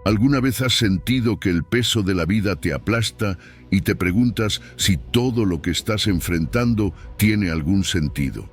¿Alguna vez has sentido que el peso de la vida te aplasta y te preguntas si todo lo que estás enfrentando tiene algún sentido?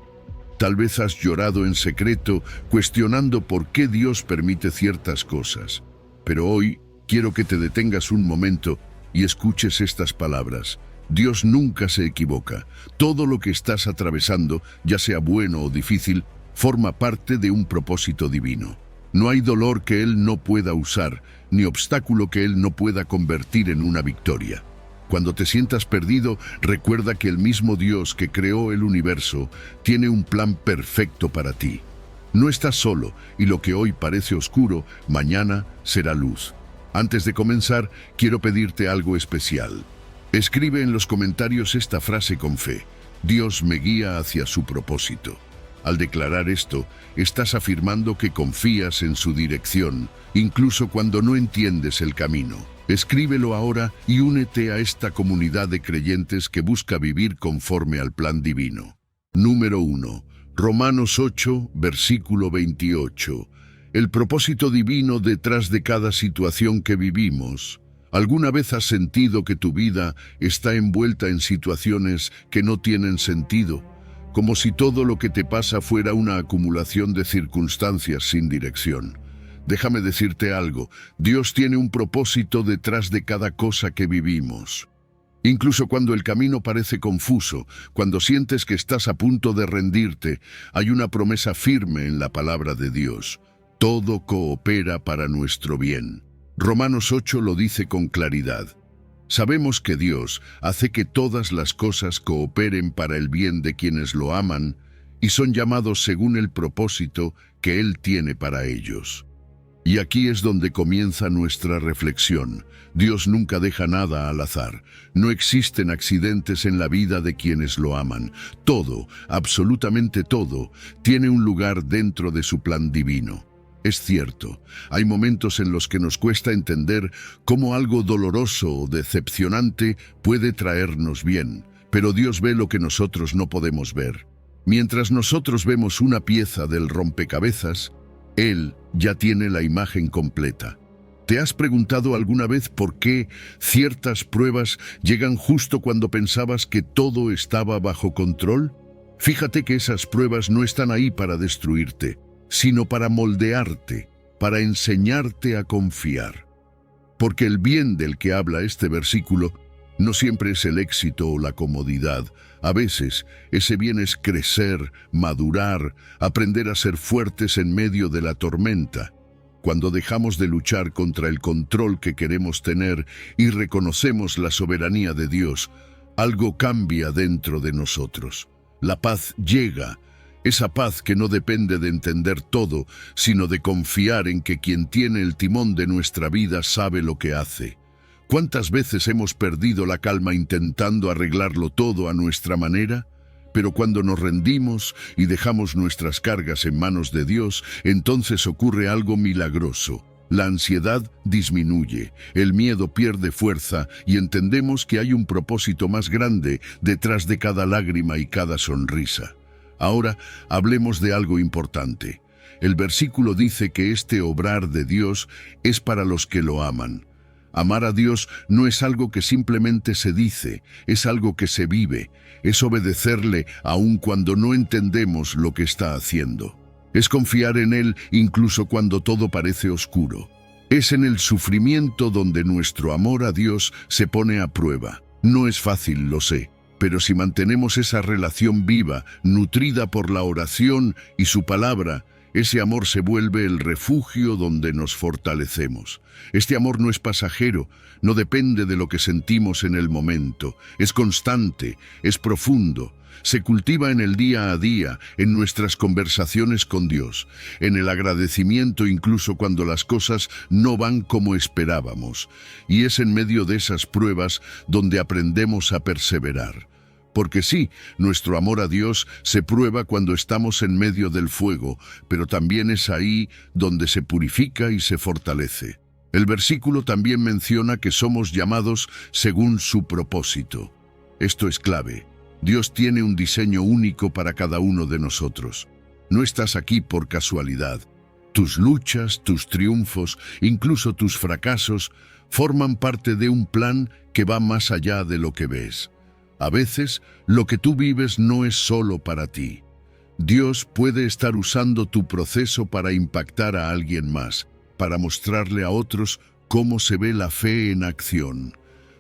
Tal vez has llorado en secreto, cuestionando por qué Dios permite ciertas cosas. Pero hoy quiero que te detengas un momento y escuches estas palabras. Dios nunca se equivoca. Todo lo que estás atravesando, ya sea bueno o difícil, forma parte de un propósito divino. No hay dolor que Él no pueda usar, ni obstáculo que Él no pueda convertir en una victoria. Cuando te sientas perdido, recuerda que el mismo Dios que creó el universo tiene un plan perfecto para ti. No estás solo, y lo que hoy parece oscuro, mañana será luz. Antes de comenzar, quiero pedirte algo especial. Escribe en los comentarios esta frase con fe: Dios me guía hacia su propósito. Al declarar esto, estás afirmando que confías en su dirección, incluso cuando no entiendes el camino. Escríbelo ahora y únete a esta comunidad de creyentes que busca vivir conforme al plan divino. Número 1. Romanos 8, versículo 28. El propósito divino detrás de cada situación que vivimos. ¿Alguna vez has sentido que tu vida está envuelta en situaciones que no tienen sentido? Como si todo lo que te pasa fuera una acumulación de circunstancias sin dirección. Déjame decirte algo, Dios tiene un propósito detrás de cada cosa que vivimos. Incluso cuando el camino parece confuso, cuando sientes que estás a punto de rendirte, hay una promesa firme en la palabra de Dios. Todo coopera para nuestro bien. Romanos 8 lo dice con claridad. Sabemos que Dios hace que todas las cosas cooperen para el bien de quienes lo aman y son llamados según el propósito que Él tiene para ellos. Y aquí es donde comienza nuestra reflexión. Dios nunca deja nada al azar. No existen accidentes en la vida de quienes lo aman. Todo, absolutamente todo, tiene un lugar dentro de su plan divino. Es cierto, hay momentos en los que nos cuesta entender cómo algo doloroso o decepcionante puede traernos bien, pero Dios ve lo que nosotros no podemos ver. Mientras nosotros vemos una pieza del rompecabezas, Él ya tiene la imagen completa. ¿Te has preguntado alguna vez por qué ciertas pruebas llegan justo cuando pensabas que todo estaba bajo control? Fíjate que esas pruebas no están ahí para destruirte, sino para moldearte, para enseñarte a confiar. Porque el bien del que habla este versículo no siempre es el éxito o la comodidad. A veces, ese bien es crecer, madurar, aprender a ser fuertes en medio de la tormenta. Cuando dejamos de luchar contra el control que queremos tener y reconocemos la soberanía de Dios, algo cambia dentro de nosotros. La paz llega. Esa paz que no depende de entender todo, sino de confiar en que quien tiene el timón de nuestra vida sabe lo que hace. ¿Cuántas veces hemos perdido la calma intentando arreglarlo todo a nuestra manera? Pero cuando nos rendimos y dejamos nuestras cargas en manos de Dios, entonces ocurre algo milagroso. La ansiedad disminuye, el miedo pierde fuerza y entendemos que hay un propósito más grande detrás de cada lágrima y cada sonrisa. Ahora hablemos de algo importante. El versículo dice que este obrar de Dios es para los que lo aman. Amar a Dios no es algo que simplemente se dice, es algo que se vive, es obedecerle aun cuando no entendemos lo que está haciendo. Es confiar en Él incluso cuando todo parece oscuro. Es en el sufrimiento donde nuestro amor a Dios se pone a prueba. No es fácil, lo sé. Pero si mantenemos esa relación viva, nutrida por la oración y su palabra, ese amor se vuelve el refugio donde nos fortalecemos. Este amor no es pasajero, no depende de lo que sentimos en el momento. Es constante, es profundo. Se cultiva en el día a día, en nuestras conversaciones con Dios, en el agradecimiento incluso cuando las cosas no van como esperábamos. Y es en medio de esas pruebas donde aprendemos a perseverar. Porque sí, nuestro amor a Dios se prueba cuando estamos en medio del fuego, pero también es ahí donde se purifica y se fortalece. El versículo también menciona que somos llamados según su propósito. Esto es clave. Dios tiene un diseño único para cada uno de nosotros. No estás aquí por casualidad. Tus luchas, tus triunfos, incluso tus fracasos, forman parte de un plan que va más allá de lo que ves. A veces, lo que tú vives no es solo para ti. Dios puede estar usando tu proceso para impactar a alguien más, para mostrarle a otros cómo se ve la fe en acción.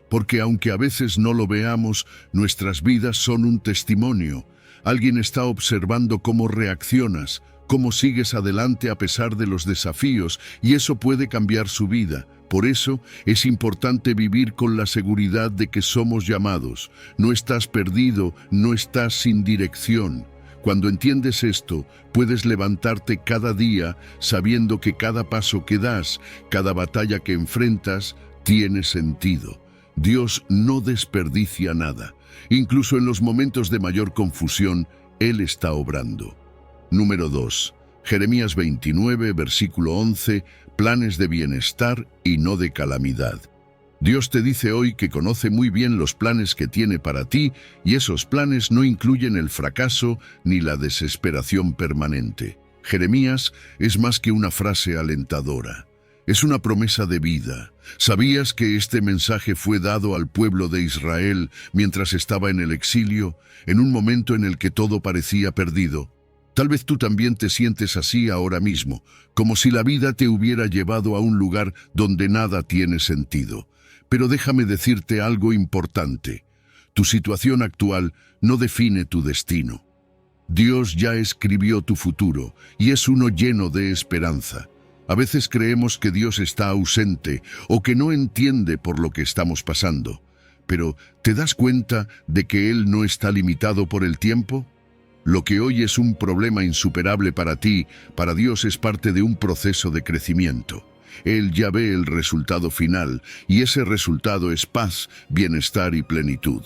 Porque aunque a veces no lo veamos, nuestras vidas son un testimonio. Alguien está observando cómo reaccionas, cómo sigues adelante a pesar de los desafíos, y eso puede cambiar su vida. Por eso es importante vivir con la seguridad de que somos llamados. No estás perdido, no estás sin dirección. Cuando entiendes esto, puedes levantarte cada día sabiendo que cada paso que das, cada batalla que enfrentas, tiene sentido. Dios no desperdicia nada. Incluso en los momentos de mayor confusión, Él está obrando. Número 2. Jeremías 29, versículo 11, planes de bienestar y no de calamidad. Dios te dice hoy que conoce muy bien los planes que tiene para ti, y esos planes no incluyen el fracaso ni la desesperación permanente. Jeremías es más que una frase alentadora. Es una promesa de vida. ¿Sabías que este mensaje fue dado al pueblo de Israel mientras estaba en el exilio, en un momento en el que todo parecía perdido? Tal vez tú también te sientes así ahora mismo, como si la vida te hubiera llevado a un lugar donde nada tiene sentido. Pero déjame decirte algo importante. Tu situación actual no define tu destino. Dios ya escribió tu futuro y es uno lleno de esperanza. A veces creemos que Dios está ausente o que no entiende por lo que estamos pasando. Pero, ¿te das cuenta de que Él no está limitado por el tiempo? Lo que hoy es un problema insuperable para ti, para Dios es parte de un proceso de crecimiento. Él ya ve el resultado final, y ese resultado es paz, bienestar y plenitud.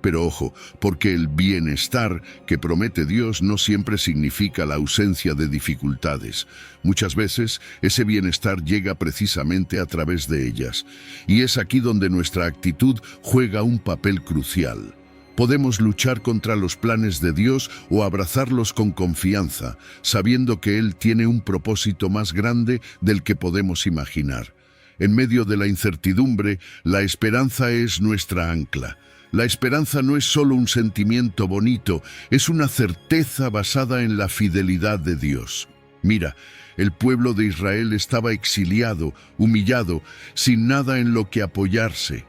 Pero ojo, porque el bienestar que promete Dios no siempre significa la ausencia de dificultades. Muchas veces ese bienestar llega precisamente a través de ellas, y es aquí donde nuestra actitud juega un papel crucial. Podemos luchar contra los planes de Dios o abrazarlos con confianza, sabiendo que Él tiene un propósito más grande del que podemos imaginar. En medio de la incertidumbre, la esperanza es nuestra ancla. La esperanza no es solo un sentimiento bonito, es una certeza basada en la fidelidad de Dios. Mira, el pueblo de Israel estaba exiliado, humillado, sin nada en lo que apoyarse.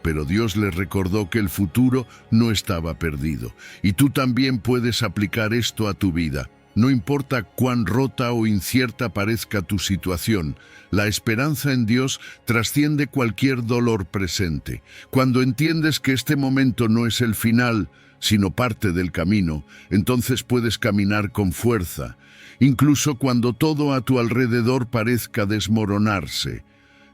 Pero Dios les recordó que el futuro no estaba perdido. Y tú también puedes aplicar esto a tu vida. No importa cuán rota o incierta parezca tu situación, la esperanza en Dios trasciende cualquier dolor presente. Cuando entiendes que este momento no es el final, sino parte del camino, entonces puedes caminar con fuerza, incluso cuando todo a tu alrededor parezca desmoronarse.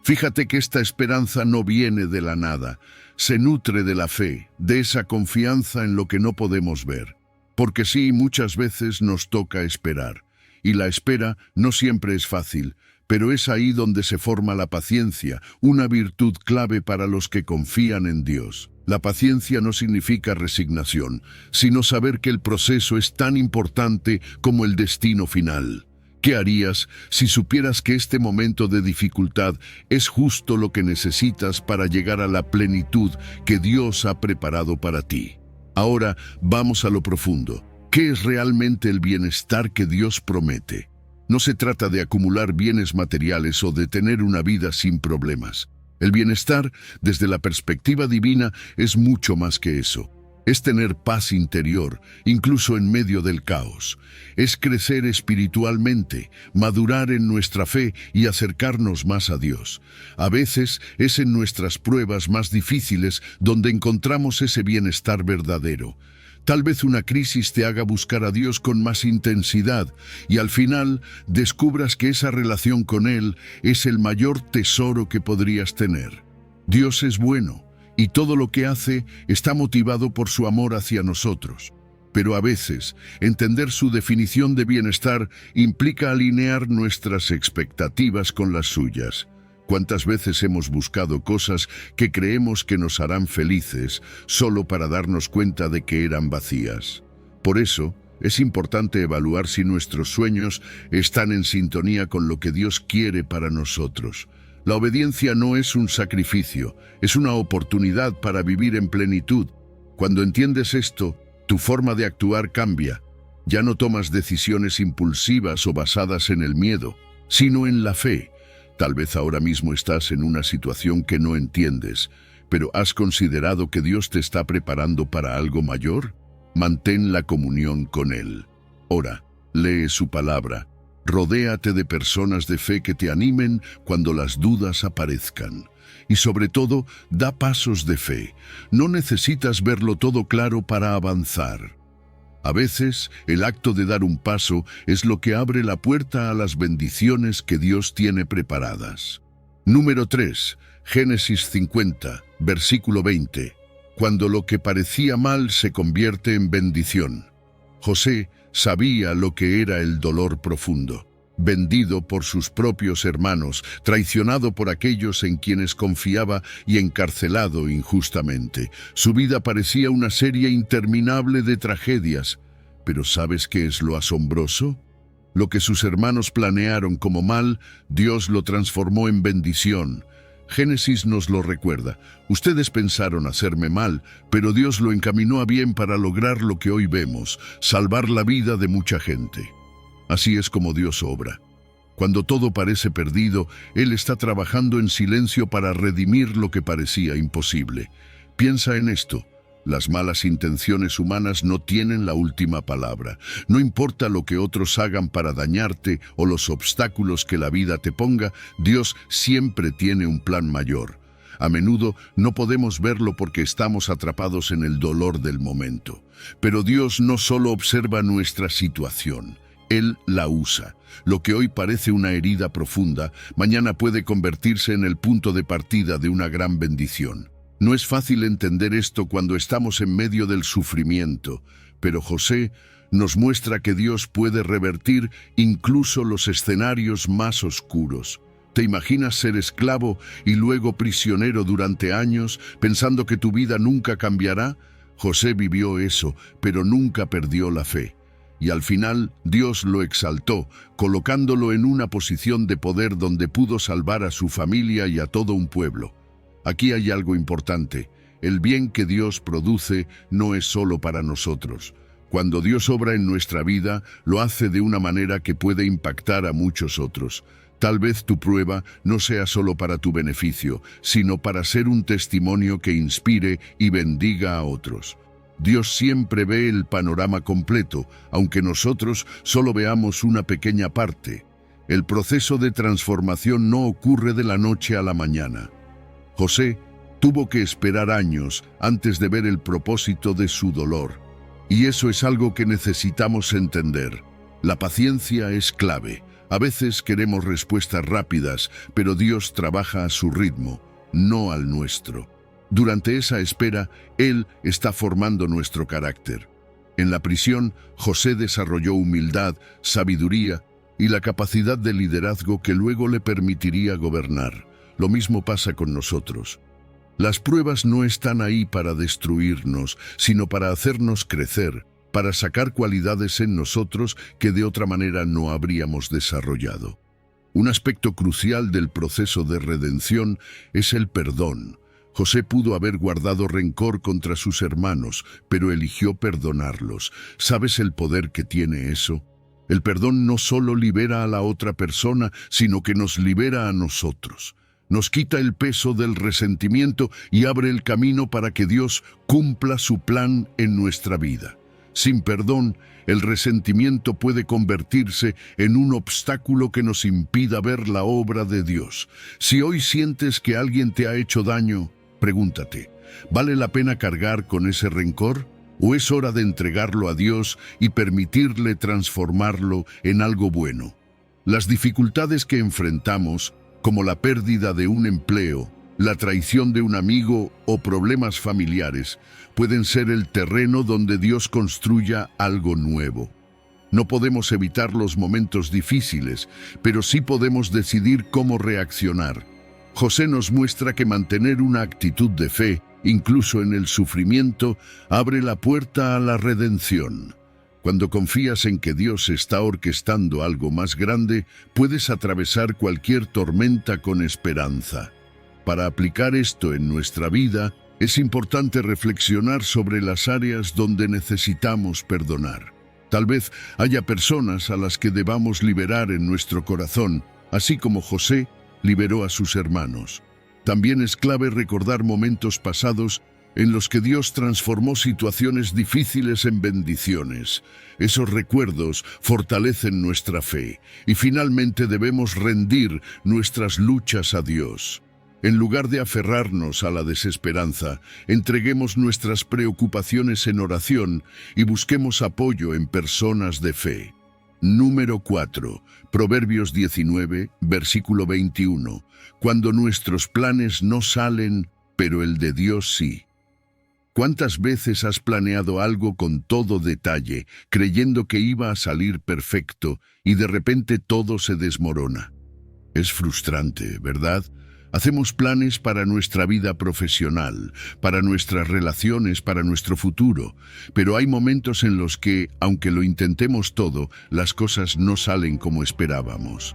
Fíjate que esta esperanza no viene de la nada, se nutre de la fe, de esa confianza en lo que no podemos ver. Porque sí, muchas veces nos toca esperar, y la espera no siempre es fácil, pero es ahí donde se forma la paciencia, una virtud clave para los que confían en Dios. La paciencia no significa resignación, sino saber que el proceso es tan importante como el destino final. ¿Qué harías si supieras que este momento de dificultad es justo lo que necesitas para llegar a la plenitud que Dios ha preparado para ti? Ahora vamos a lo profundo. ¿Qué es realmente el bienestar que Dios promete? No se trata de acumular bienes materiales o de tener una vida sin problemas. El bienestar, desde la perspectiva divina, es mucho más que eso. Es tener paz interior, incluso en medio del caos. Es crecer espiritualmente, madurar en nuestra fe y acercarnos más a Dios. A veces es en nuestras pruebas más difíciles donde encontramos ese bienestar verdadero. Tal vez una crisis te haga buscar a Dios con más intensidad y al final descubras que esa relación con Él es el mayor tesoro que podrías tener. Dios es bueno. Y todo lo que hace está motivado por su amor hacia nosotros. Pero a veces, entender su definición de bienestar implica alinear nuestras expectativas con las suyas. ¿Cuántas veces hemos buscado cosas que creemos que nos harán felices solo para darnos cuenta de que eran vacías? Por eso, Es importante evaluar si nuestros sueños están en sintonía con lo que Dios quiere para nosotros. La obediencia no es un sacrificio, es una oportunidad para vivir en plenitud. Cuando entiendes esto, tu forma de actuar cambia. Ya no tomas decisiones impulsivas o basadas en el miedo, sino en la fe. Tal vez ahora mismo estás en una situación que no entiendes, pero ¿has considerado que Dios te está preparando para algo mayor? Mantén la comunión con Él. Ora, lee su palabra. Rodéate de personas de fe que te animen cuando las dudas aparezcan. Y sobre todo, da pasos de fe. No necesitas verlo todo claro para avanzar. A veces, el acto de dar un paso es lo que abre la puerta a las bendiciones que Dios tiene preparadas. Número 3. Génesis 50, versículo 20. Cuando lo que parecía mal se convierte en bendición. José sabía lo que era el dolor profundo. Vendido por sus propios hermanos, traicionado por aquellos en quienes confiaba y encarcelado injustamente. Su vida parecía una serie interminable de tragedias. Pero ¿sabes qué es lo asombroso? Lo que sus hermanos planearon como mal, Dios lo transformó en bendición. Génesis nos lo recuerda. Ustedes pensaron hacerme mal, pero Dios lo encaminó a bien para lograr lo que hoy vemos, salvar la vida de mucha gente. Así es como Dios obra. Cuando todo parece perdido, Él está trabajando en silencio para redimir lo que parecía imposible. Piensa en esto. Las malas intenciones humanas no tienen la última palabra. No importa lo que otros hagan para dañarte o los obstáculos que la vida te ponga, Dios siempre tiene un plan mayor. A menudo no podemos verlo porque estamos atrapados en el dolor del momento. Pero Dios no solo observa nuestra situación. Él la usa. Lo que hoy parece una herida profunda, mañana puede convertirse en el punto de partida de una gran bendición. No es fácil entender esto cuando estamos en medio del sufrimiento, pero José nos muestra que Dios puede revertir incluso los escenarios más oscuros. ¿Te imaginas ser esclavo y luego prisionero durante años, pensando que tu vida nunca cambiará? José vivió eso, pero nunca perdió la fe. Y al final, Dios lo exaltó, colocándolo en una posición de poder donde pudo salvar a su familia y a todo un pueblo. Aquí hay algo importante. El bien que Dios produce no es solo para nosotros. Cuando Dios obra en nuestra vida, lo hace de una manera que puede impactar a muchos otros. Tal vez tu prueba no sea solo para tu beneficio, sino para ser un testimonio que inspire y bendiga a otros. Dios siempre ve el panorama completo, aunque nosotros solo veamos una pequeña parte. El proceso de transformación no ocurre de la noche a la mañana. José tuvo que esperar años antes de ver el propósito de su dolor. Y eso es algo que necesitamos entender. La paciencia es clave. A veces queremos respuestas rápidas, pero Dios trabaja a su ritmo, no al nuestro. Durante esa espera, Él está formando nuestro carácter. En la prisión, José desarrolló humildad, sabiduría y la capacidad de liderazgo que luego le permitiría gobernar. Lo mismo pasa con nosotros. Las pruebas no están ahí para destruirnos, sino para hacernos crecer, para sacar cualidades en nosotros que de otra manera no habríamos desarrollado. Un aspecto crucial del proceso de redención es el perdón. José pudo haber guardado rencor contra sus hermanos, pero eligió perdonarlos. ¿Sabes el poder que tiene eso? El perdón no solo libera a la otra persona, sino que nos libera a nosotros. Nos quita el peso del resentimiento y abre el camino para que Dios cumpla su plan en nuestra vida. Sin perdón, el resentimiento puede convertirse en un obstáculo que nos impida ver la obra de Dios. Si hoy sientes que alguien te ha hecho daño, pregúntate, ¿vale la pena cargar con ese rencor? ¿O es hora de entregarlo a Dios y permitirle transformarlo en algo bueno? Las dificultades que enfrentamos, como la pérdida de un empleo, la traición de un amigo o problemas familiares, pueden ser el terreno donde Dios construya algo nuevo. No podemos evitar los momentos difíciles, pero sí podemos decidir cómo reaccionar. José nos muestra que mantener una actitud de fe, incluso en el sufrimiento, abre la puerta a la redención. Cuando confías en que Dios está orquestando algo más grande, puedes atravesar cualquier tormenta con esperanza. Para aplicar esto en nuestra vida, es importante reflexionar sobre las áreas donde necesitamos perdonar. Tal vez haya personas a las que debamos liberar en nuestro corazón, así como José liberó a sus hermanos. También es clave recordar momentos pasados en los que Dios transformó situaciones difíciles en bendiciones. Esos recuerdos fortalecen nuestra fe y finalmente debemos rendir nuestras luchas a Dios. En lugar de aferrarnos a la desesperanza, entreguemos nuestras preocupaciones en oración y busquemos apoyo en personas de fe. Número 4. Proverbios 19, versículo 21. Cuando nuestros planes no salen, pero el de Dios sí. ¿Cuántas veces has planeado algo con todo detalle, creyendo que iba a salir perfecto, y de repente todo se desmorona? Es frustrante, ¿verdad? Hacemos planes para nuestra vida profesional, para nuestras relaciones, para nuestro futuro, pero hay momentos en los que, aunque lo intentemos todo, las cosas no salen como esperábamos.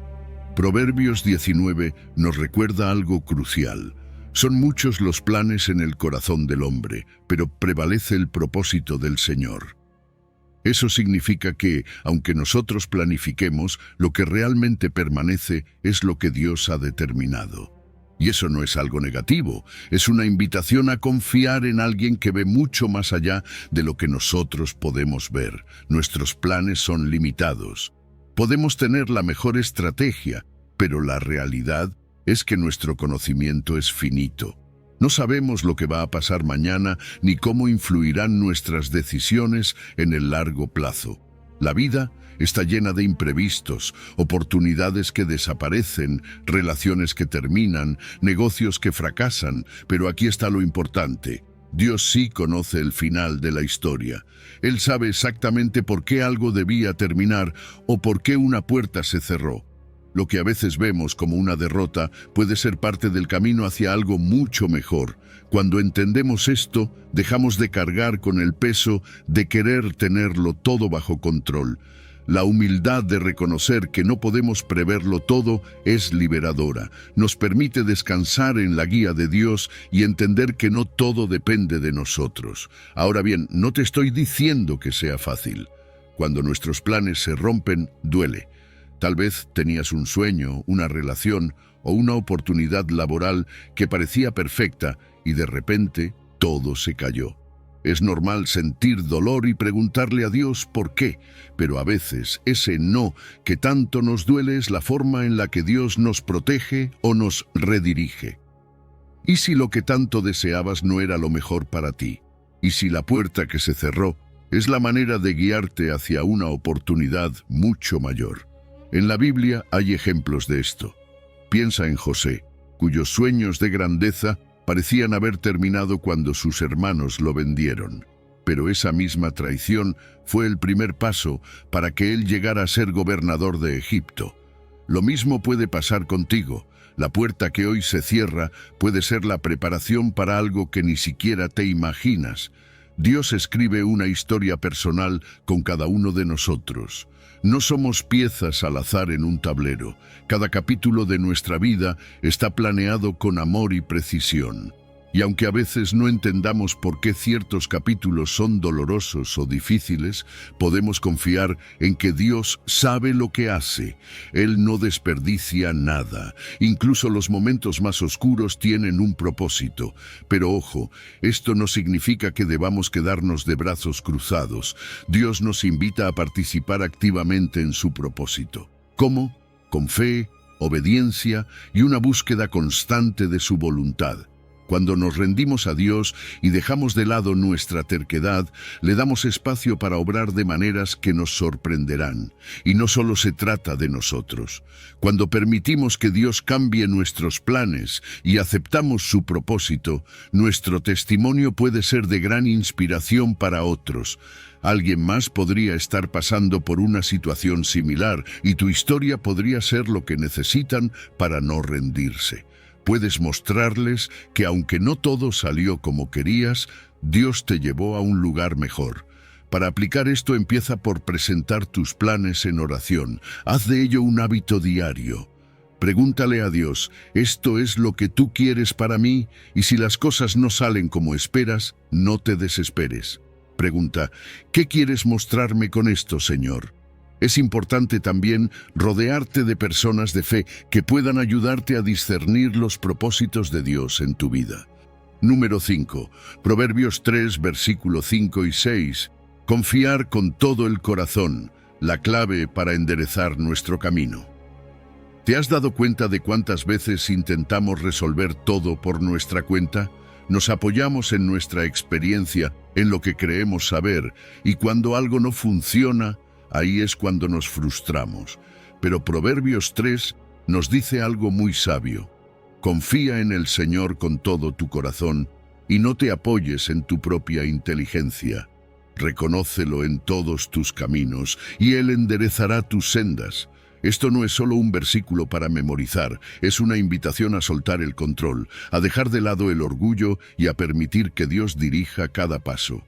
Proverbios 19 nos recuerda algo crucial. Son muchos los planes en el corazón del hombre, pero prevalece el propósito del Señor. Eso significa que, aunque nosotros planifiquemos, lo que realmente permanece es lo que Dios ha determinado. Y eso no es algo negativo, es una invitación a confiar en alguien que ve mucho más allá de lo que nosotros podemos ver. Nuestros planes son limitados. Podemos tener la mejor estrategia, pero la realidad es que nuestro conocimiento es finito. No sabemos lo que va a pasar mañana ni cómo influirán nuestras decisiones en el largo plazo. La vida está llena de imprevistos, oportunidades que desaparecen, relaciones que terminan, negocios que fracasan, pero aquí está lo importante. Dios sí conoce el final de la historia. Él sabe exactamente por qué algo debía terminar o por qué una puerta se cerró. Lo que a veces vemos como una derrota puede ser parte del camino hacia algo mucho mejor. Cuando entendemos esto, dejamos de cargar con el peso de querer tenerlo todo bajo control. La humildad de reconocer que no podemos preverlo todo es liberadora. Nos permite descansar en la guía de Dios y entender que no todo depende de nosotros. Ahora bien, no te estoy diciendo que sea fácil. Cuando nuestros planes se rompen, duele. Tal vez tenías un sueño, una relación o una oportunidad laboral que parecía perfecta y de repente todo se cayó. Es normal sentir dolor y preguntarle a Dios por qué, pero a veces ese no que tanto nos duele es la forma en la que Dios nos protege o nos redirige. ¿Y si lo que tanto deseabas no era lo mejor para ti? ¿Y si la puerta que se cerró es la manera de guiarte hacia una oportunidad mucho mayor? En la Biblia hay ejemplos de esto. Piensa en José, cuyos sueños de grandeza parecían haber terminado cuando sus hermanos lo vendieron. Pero esa misma traición fue el primer paso para que él llegara a ser gobernador de Egipto. Lo mismo puede pasar contigo. La puerta que hoy se cierra puede ser la preparación para algo que ni siquiera te imaginas. Dios escribe una historia personal con cada uno de nosotros. No somos piezas al azar en un tablero. Cada capítulo de nuestra vida está planeado con amor y precisión. Y aunque a veces no entendamos por qué ciertos capítulos son dolorosos o difíciles, podemos confiar en que Dios sabe lo que hace. Él no desperdicia nada. Incluso los momentos más oscuros tienen un propósito. Pero ojo, esto no significa que debamos quedarnos de brazos cruzados. Dios nos invita a participar activamente en su propósito. ¿Cómo? Con fe, obediencia y una búsqueda constante de su voluntad. Cuando nos rendimos a Dios y dejamos de lado nuestra terquedad, le damos espacio para obrar de maneras que nos sorprenderán. Y no solo se trata de nosotros. Cuando permitimos que Dios cambie nuestros planes y aceptamos su propósito, nuestro testimonio puede ser de gran inspiración para otros. Alguien más podría estar pasando por una situación similar y tu historia podría ser lo que necesitan para no rendirse. Puedes mostrarles que aunque no todo salió como querías, Dios te llevó a un lugar mejor. Para aplicar esto, empieza por presentar tus planes en oración. Haz de ello un hábito diario. Pregúntale a Dios, ¿esto es lo que tú quieres para mí? Y si las cosas no salen como esperas, no te desesperes. Pregunta, ¿qué quieres mostrarme con esto, Señor? Es importante también rodearte de personas de fe que puedan ayudarte a discernir los propósitos de Dios en tu vida. Número 5. Proverbios 3, versículo 5 y 6. Confiar con todo el corazón, la clave para enderezar nuestro camino. ¿Te has dado cuenta de cuántas veces intentamos resolver todo por nuestra cuenta? Nos apoyamos en nuestra experiencia, en lo que creemos saber, y cuando algo no funciona, ahí es cuando nos frustramos. Pero Proverbios 3 nos dice algo muy sabio. Confía en el Señor con todo tu corazón y no te apoyes en tu propia inteligencia. Reconócelo en todos tus caminos y Él enderezará tus sendas. Esto no es solo un versículo para memorizar, es una invitación a soltar el control, a dejar de lado el orgullo y a permitir que Dios dirija cada paso.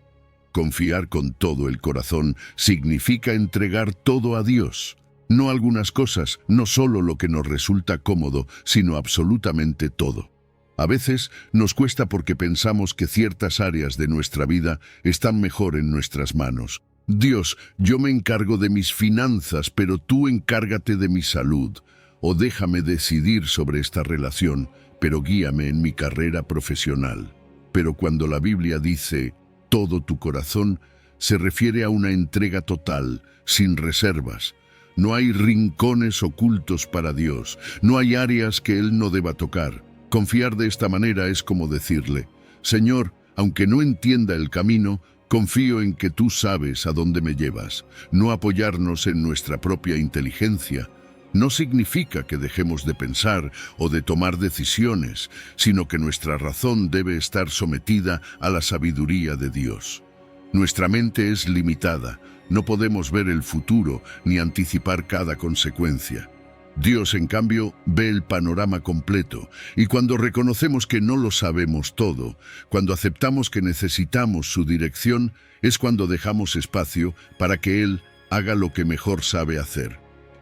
Confiar con todo el corazón significa entregar todo a Dios. No algunas cosas, no solo lo que nos resulta cómodo, sino absolutamente todo. A veces nos cuesta porque pensamos que ciertas áreas de nuestra vida están mejor en nuestras manos. Dios, yo me encargo de mis finanzas, pero tú encárgate de mi salud. O déjame decidir sobre esta relación, pero guíame en mi carrera profesional. Pero cuando la Biblia dice todo tu corazón, se refiere a una entrega total, sin reservas. No hay rincones ocultos para Dios, no hay áreas que Él no deba tocar. Confiar de esta manera es como decirle, Señor, aunque no entienda el camino, confío en que tú sabes a dónde me llevas. No apoyarnos en nuestra propia inteligencia no significa que dejemos de pensar o de tomar decisiones, sino que nuestra razón debe estar sometida a la sabiduría de Dios. Nuestra mente es limitada, no podemos ver el futuro ni anticipar cada consecuencia. Dios, en cambio, ve el panorama completo, y cuando reconocemos que no lo sabemos todo, cuando aceptamos que necesitamos su dirección, es cuando dejamos espacio para que Él haga lo que mejor sabe hacer,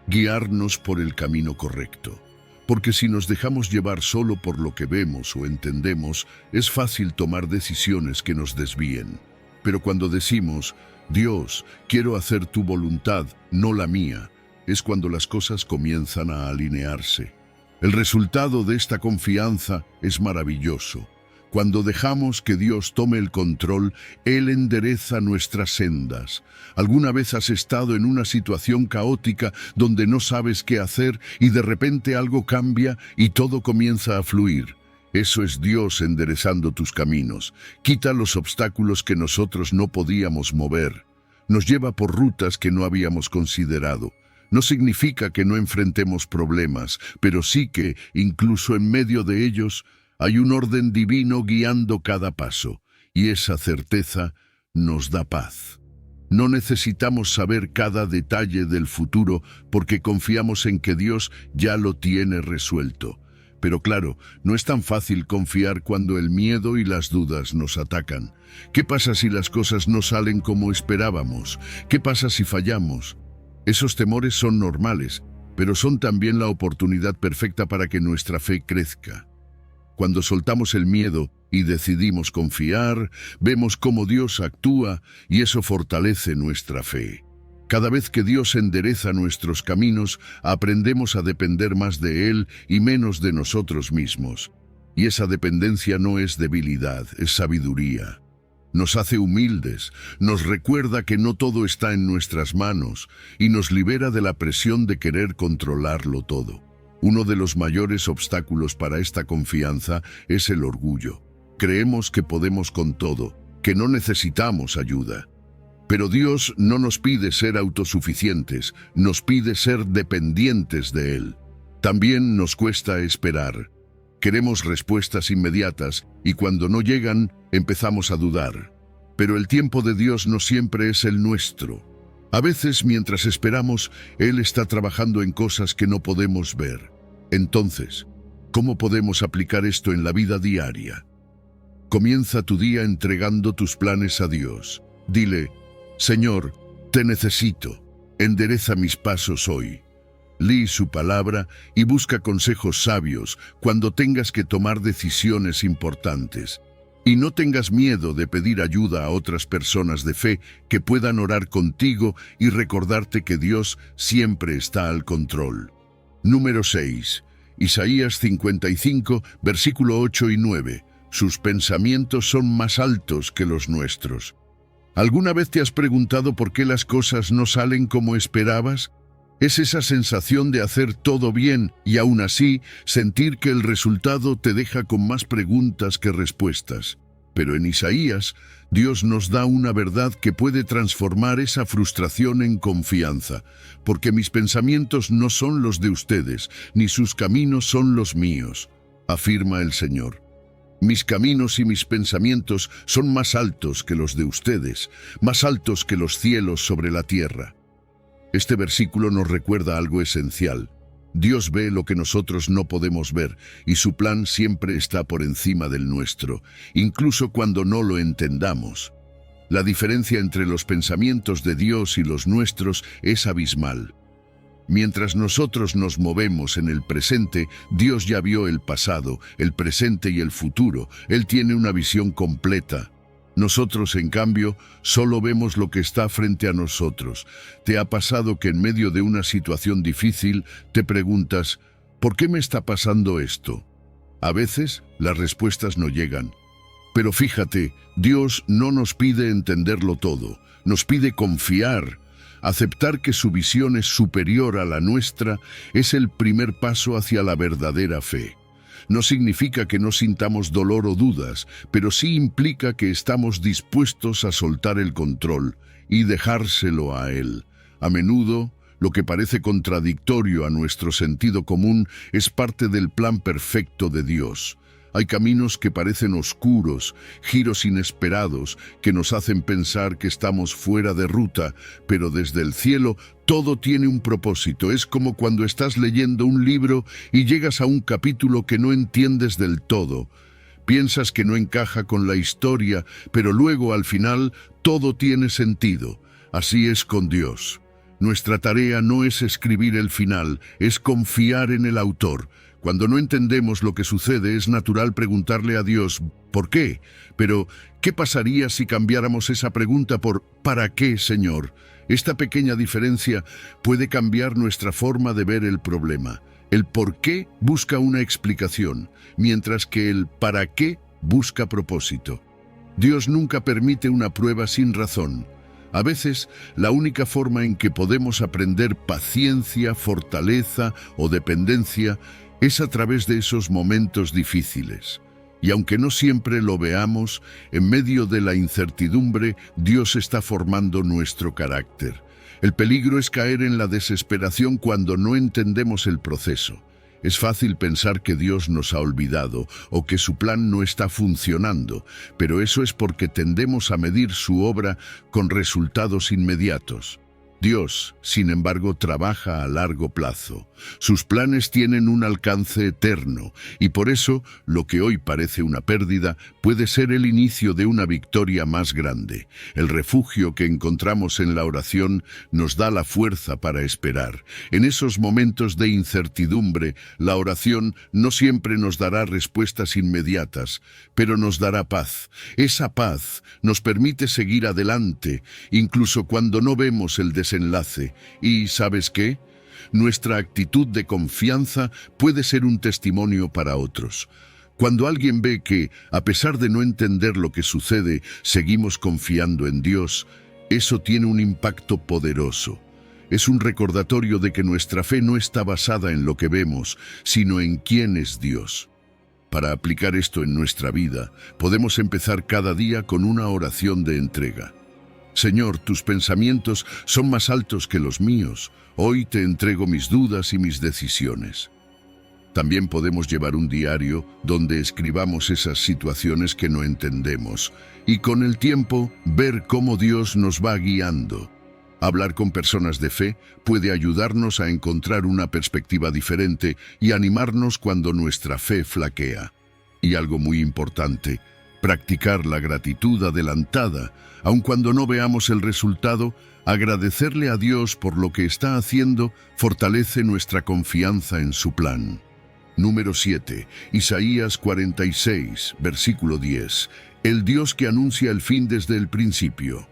guiarnos por el camino correcto. Porque si nos dejamos llevar solo por lo que vemos o entendemos, es fácil tomar decisiones que nos desvíen. Pero cuando decimos, Dios, quiero hacer tu voluntad, no la mía, es cuando las cosas comienzan a alinearse. El resultado de esta confianza es maravilloso. Cuando dejamos que Dios tome el control, Él endereza nuestras sendas. ¿Alguna vez has estado en una situación caótica donde no sabes qué hacer y de repente algo cambia y todo comienza a fluir? Eso es Dios enderezando tus caminos. Quita los obstáculos que nosotros no podíamos mover. Nos lleva por rutas que no habíamos considerado. No significa que no enfrentemos problemas, pero sí que, incluso en medio de ellos, hay un orden divino guiando cada paso, y esa certeza nos da paz. No necesitamos saber cada detalle del futuro porque confiamos en que Dios ya lo tiene resuelto. Pero claro, no es tan fácil confiar cuando el miedo y las dudas nos atacan. ¿Qué pasa si las cosas no salen como esperábamos? ¿Qué pasa si fallamos? Esos temores son normales, pero son también la oportunidad perfecta para que nuestra fe crezca. Cuando soltamos el miedo y decidimos confiar, vemos cómo Dios actúa y eso fortalece nuestra fe. Cada vez que Dios endereza nuestros caminos, aprendemos a depender más de Él y menos de nosotros mismos. Y esa dependencia no es debilidad, es sabiduría. Nos hace humildes, nos recuerda que no todo está en nuestras manos y nos libera de la presión de querer controlarlo todo. Uno de los mayores obstáculos para esta confianza es el orgullo. Creemos que podemos con todo, que no necesitamos ayuda. Pero Dios no nos pide ser autosuficientes, nos pide ser dependientes de Él. También nos cuesta esperar. Queremos respuestas inmediatas y cuando no llegan, empezamos a dudar. Pero el tiempo de Dios no siempre es el nuestro. A veces, mientras esperamos, Él está trabajando en cosas que no podemos ver. Entonces, ¿cómo podemos aplicar esto en la vida diaria? Comienza tu día entregando tus planes a Dios. Dile, Señor, te necesito. Endereza mis pasos hoy. Lee su palabra y busca consejos sabios cuando tengas que tomar decisiones importantes. Y no tengas miedo de pedir ayuda a otras personas de fe que puedan orar contigo y recordarte que Dios siempre está al control. Número 6. Isaías 55, versículo 8 y 9. Sus pensamientos son más altos que los nuestros. ¿Alguna vez te has preguntado por qué las cosas no salen como esperabas? Es esa sensación de hacer todo bien y aún así sentir que el resultado te deja con más preguntas que respuestas. Pero en Isaías, Dios nos da una verdad que puede transformar esa frustración en confianza, porque mis pensamientos no son los de ustedes, ni sus caminos son los míos, afirma el Señor. Mis caminos y mis pensamientos son más altos que los de ustedes, más altos que los cielos sobre la tierra. Este versículo nos recuerda algo esencial. Dios ve lo que nosotros no podemos ver y su plan siempre está por encima del nuestro, incluso cuando no lo entendamos. La diferencia entre los pensamientos de Dios y los nuestros es abismal. Mientras nosotros nos movemos en el presente, Dios ya vio el pasado, el presente y el futuro. Él tiene una visión completa. Nosotros, en cambio, solo vemos lo que está frente a nosotros. ¿Te ha pasado que en medio de una situación difícil te preguntas, ¿por qué me está pasando esto? A veces, las respuestas no llegan. Pero fíjate, Dios no nos pide entenderlo todo, nos pide confiar. Aceptar que su visión es superior a la nuestra es el primer paso hacia la verdadera fe. No significa que no sintamos dolor o dudas, pero sí implica que estamos dispuestos a soltar el control y dejárselo a Él. A menudo, lo que parece contradictorio a nuestro sentido común es parte del plan perfecto de Dios. Hay caminos que parecen oscuros, giros inesperados, que nos hacen pensar que estamos fuera de ruta, pero desde el cielo todo tiene un propósito. Es como cuando estás leyendo un libro y llegas a un capítulo que no entiendes del todo. Piensas que no encaja con la historia, pero luego al final todo tiene sentido. Así es con Dios. Nuestra tarea no es escribir el final, es confiar en el autor. Cuando no entendemos lo que sucede, es natural preguntarle a Dios, ¿por qué? Pero, ¿qué pasaría si cambiáramos esa pregunta por ¿para qué, Señor? Esta pequeña diferencia puede cambiar nuestra forma de ver el problema. El por qué busca una explicación, mientras que el para qué busca propósito. Dios nunca permite una prueba sin razón. A veces, la única forma en que podemos aprender paciencia, fortaleza o dependencia es a través de esos momentos difíciles. Y aunque no siempre lo veamos, en medio de la incertidumbre, Dios está formando nuestro carácter. El peligro es caer en la desesperación cuando no entendemos el proceso. Es fácil pensar que Dios nos ha olvidado o que su plan no está funcionando, pero eso es porque tendemos a medir su obra con resultados inmediatos. Dios, sin embargo, trabaja a largo plazo. Sus planes tienen un alcance eterno y por eso lo que hoy parece una pérdida puede ser el inicio de una victoria más grande. El refugio que encontramos en la oración nos da la fuerza para esperar. En esos momentos de incertidumbre, la oración no siempre nos dará respuestas inmediatas, pero nos dará paz. Esa paz nos permite seguir adelante, incluso cuando no vemos el desenlace. ¿Y sabes qué? Nuestra actitud de confianza puede ser un testimonio para otros. Cuando alguien ve que, a pesar de no entender lo que sucede, seguimos confiando en Dios, eso tiene un impacto poderoso. Es un recordatorio de que nuestra fe no está basada en lo que vemos, sino en quién es Dios. Para aplicar esto en nuestra vida, podemos empezar cada día con una oración de entrega. Señor, tus pensamientos son más altos que los míos. Hoy te entrego mis dudas y mis decisiones. También podemos llevar un diario donde escribamos esas situaciones que no entendemos y con el tiempo ver cómo Dios nos va guiando. Hablar con personas de fe puede ayudarnos a encontrar una perspectiva diferente y animarnos cuando nuestra fe flaquea. Y algo muy importante, Practicar la gratitud adelantada, aun cuando no veamos el resultado, agradecerle a Dios por lo que está haciendo, fortalece nuestra confianza en su plan. Número 7. Isaías 46, versículo 10. El Dios que anuncia el fin desde el principio.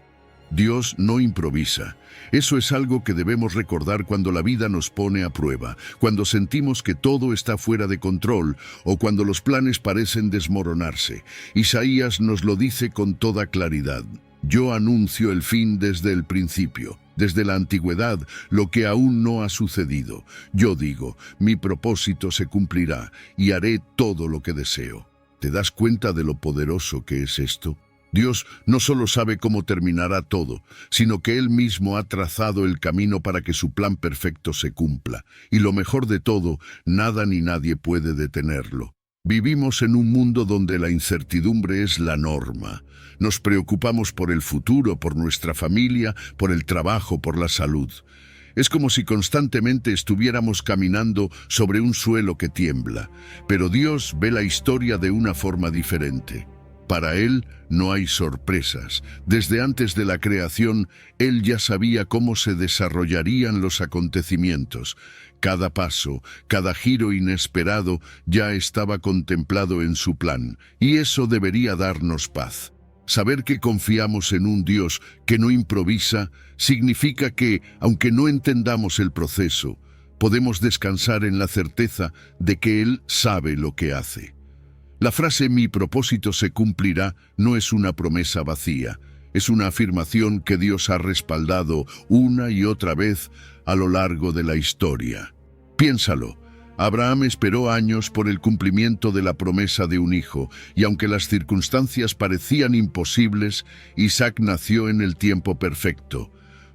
Dios no improvisa. Eso es algo que debemos recordar cuando la vida nos pone a prueba, cuando sentimos que todo está fuera de control o cuando los planes parecen desmoronarse. Isaías nos lo dice con toda claridad. Yo anuncio el fin desde el principio, desde la antigüedad, lo que aún no ha sucedido. Yo digo, mi propósito se cumplirá y haré todo lo que deseo. ¿Te das cuenta de lo poderoso que es esto? Dios no solo sabe cómo terminará todo, sino que Él mismo ha trazado el camino para que su plan perfecto se cumpla. Y lo mejor de todo, nada ni nadie puede detenerlo. Vivimos en un mundo donde la incertidumbre es la norma. Nos preocupamos por el futuro, por nuestra familia, por el trabajo, por la salud. Es como si constantemente estuviéramos caminando sobre un suelo que tiembla. Pero Dios ve la historia de una forma diferente. Para Él no hay sorpresas. Desde antes de la creación, Él ya sabía cómo se desarrollarían los acontecimientos. Cada paso, cada giro inesperado ya estaba contemplado en su plan, y eso debería darnos paz. Saber que confiamos en un Dios que no improvisa significa que, aunque no entendamos el proceso, podemos descansar en la certeza de que Él sabe lo que hace. La frase «mi propósito se cumplirá» no es una promesa vacía, es una afirmación que Dios ha respaldado una y otra vez a lo largo de la historia. Piénsalo, Abraham esperó años por el cumplimiento de la promesa de un hijo, y aunque las circunstancias parecían imposibles, Isaac nació en el tiempo perfecto.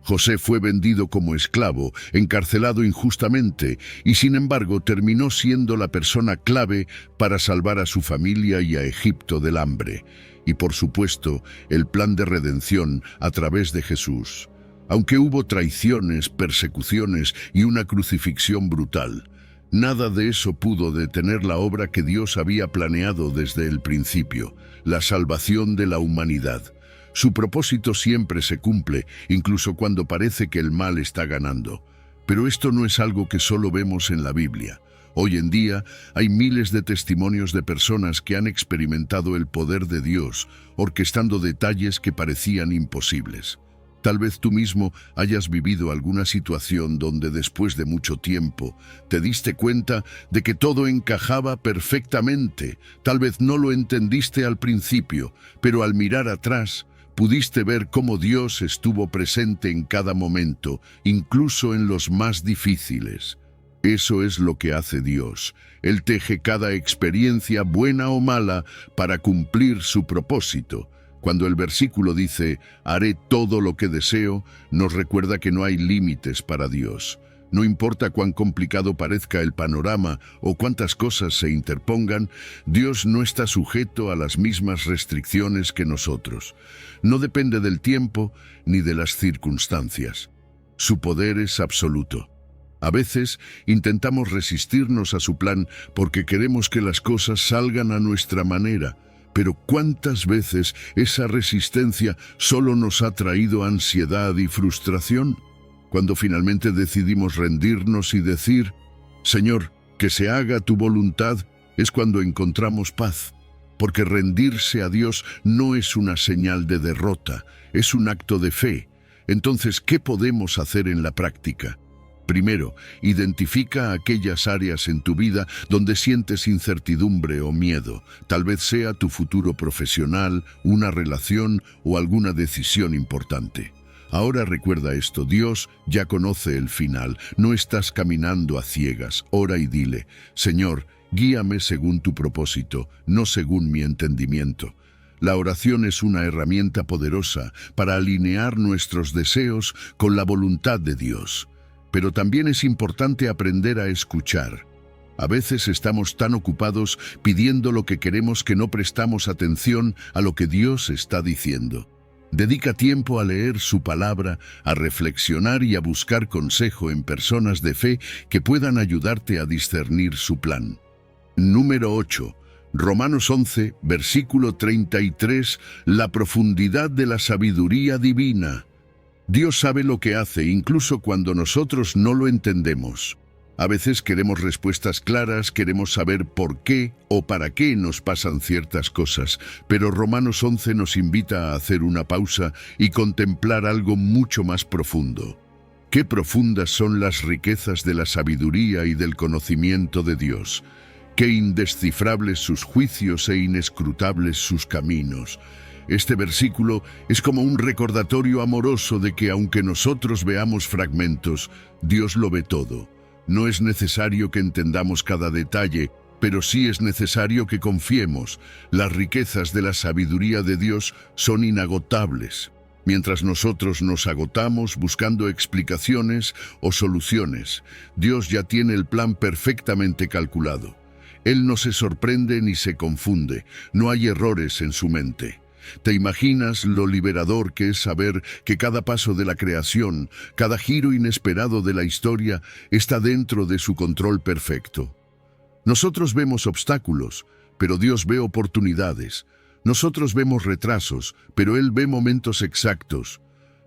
José fue vendido como esclavo, encarcelado injustamente, y sin embargo terminó siendo la persona clave para salvar a su familia y a Egipto del hambre. Y por supuesto, el plan de redención a través de Jesús. Aunque hubo traiciones, persecuciones y una crucifixión brutal, nada de eso pudo detener la obra que Dios había planeado desde el principio, la salvación de la humanidad. Su propósito siempre se cumple, incluso cuando parece que el mal está ganando. Pero esto no es algo que solo vemos en la Biblia. Hoy en día hay miles de testimonios de personas que han experimentado el poder de Dios, orquestando detalles que parecían imposibles. Tal vez tú mismo hayas vivido alguna situación donde después de mucho tiempo te diste cuenta de que todo encajaba perfectamente. Tal vez no lo entendiste al principio, pero al mirar atrás, pudiste ver cómo Dios estuvo presente en cada momento, incluso en los más difíciles. Eso es lo que hace Dios. Él teje cada experiencia, buena o mala, para cumplir su propósito. Cuando el versículo dice, haré todo lo que deseo, nos recuerda que no hay límites para Dios. No importa cuán complicado parezca el panorama o cuántas cosas se interpongan, Dios no está sujeto a las mismas restricciones que nosotros. No depende del tiempo ni de las circunstancias. Su poder es absoluto. A veces intentamos resistirnos a su plan porque queremos que las cosas salgan a nuestra manera, pero ¿cuántas veces esa resistencia solo nos ha traído ansiedad y frustración? Cuando finalmente decidimos rendirnos y decir, Señor, que se haga tu voluntad, es cuando encontramos paz. Porque rendirse a Dios no es una señal de derrota, es un acto de fe. Entonces, ¿qué podemos hacer en la práctica? Primero, identifica aquellas áreas en tu vida donde sientes incertidumbre o miedo. Tal vez sea tu futuro profesional, una relación o alguna decisión importante. Ahora recuerda esto, Dios ya conoce el final, no estás caminando a ciegas. Ora y dile, Señor, guíame según tu propósito, no según mi entendimiento. La oración es una herramienta poderosa para alinear nuestros deseos con la voluntad de Dios. Pero también es importante aprender a escuchar. A veces estamos tan ocupados pidiendo lo que queremos que no prestamos atención a lo que Dios está diciendo. Dedica tiempo a leer su palabra, a reflexionar y a buscar consejo en personas de fe que puedan ayudarte a discernir su plan. Número 8. Romanos 11, versículo 33, la profundidad de la sabiduría divina. Dios sabe lo que hace, incluso cuando nosotros no lo entendemos. A veces queremos respuestas claras, queremos saber por qué o para qué nos pasan ciertas cosas, pero Romanos 11 nos invita a hacer una pausa y contemplar algo mucho más profundo. Qué profundas son las riquezas de la sabiduría y del conocimiento de Dios. Qué indescifrables sus juicios e inescrutables sus caminos. Este versículo es como un recordatorio amoroso de que aunque nosotros veamos fragmentos, Dios lo ve todo. No es necesario que entendamos cada detalle, pero sí es necesario que confiemos. Las riquezas de la sabiduría de Dios son inagotables. Mientras nosotros nos agotamos buscando explicaciones o soluciones, Dios ya tiene el plan perfectamente calculado. Él no se sorprende ni se confunde, no hay errores en su mente. ¿Te imaginas lo liberador que es saber que cada paso de la creación, cada giro inesperado de la historia, está dentro de su control perfecto? Nosotros vemos obstáculos, pero Dios ve oportunidades. Nosotros vemos retrasos, pero Él ve momentos exactos.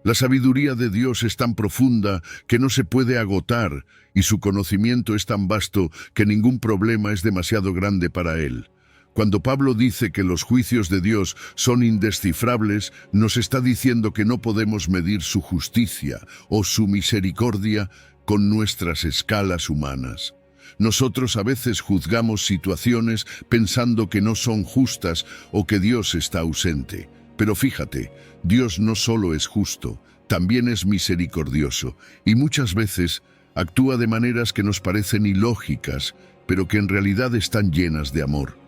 La sabiduría de Dios es tan profunda que no se puede agotar, y su conocimiento es tan vasto que ningún problema es demasiado grande para Él. Cuando Pablo dice que los juicios de Dios son indescifrables, nos está diciendo que no podemos medir su justicia o su misericordia con nuestras escalas humanas. Nosotros a veces juzgamos situaciones pensando que no son justas o que Dios está ausente. Pero fíjate, Dios no solo es justo, también es misericordioso, y muchas veces actúa de maneras que nos parecen ilógicas, pero que en realidad están llenas de amor.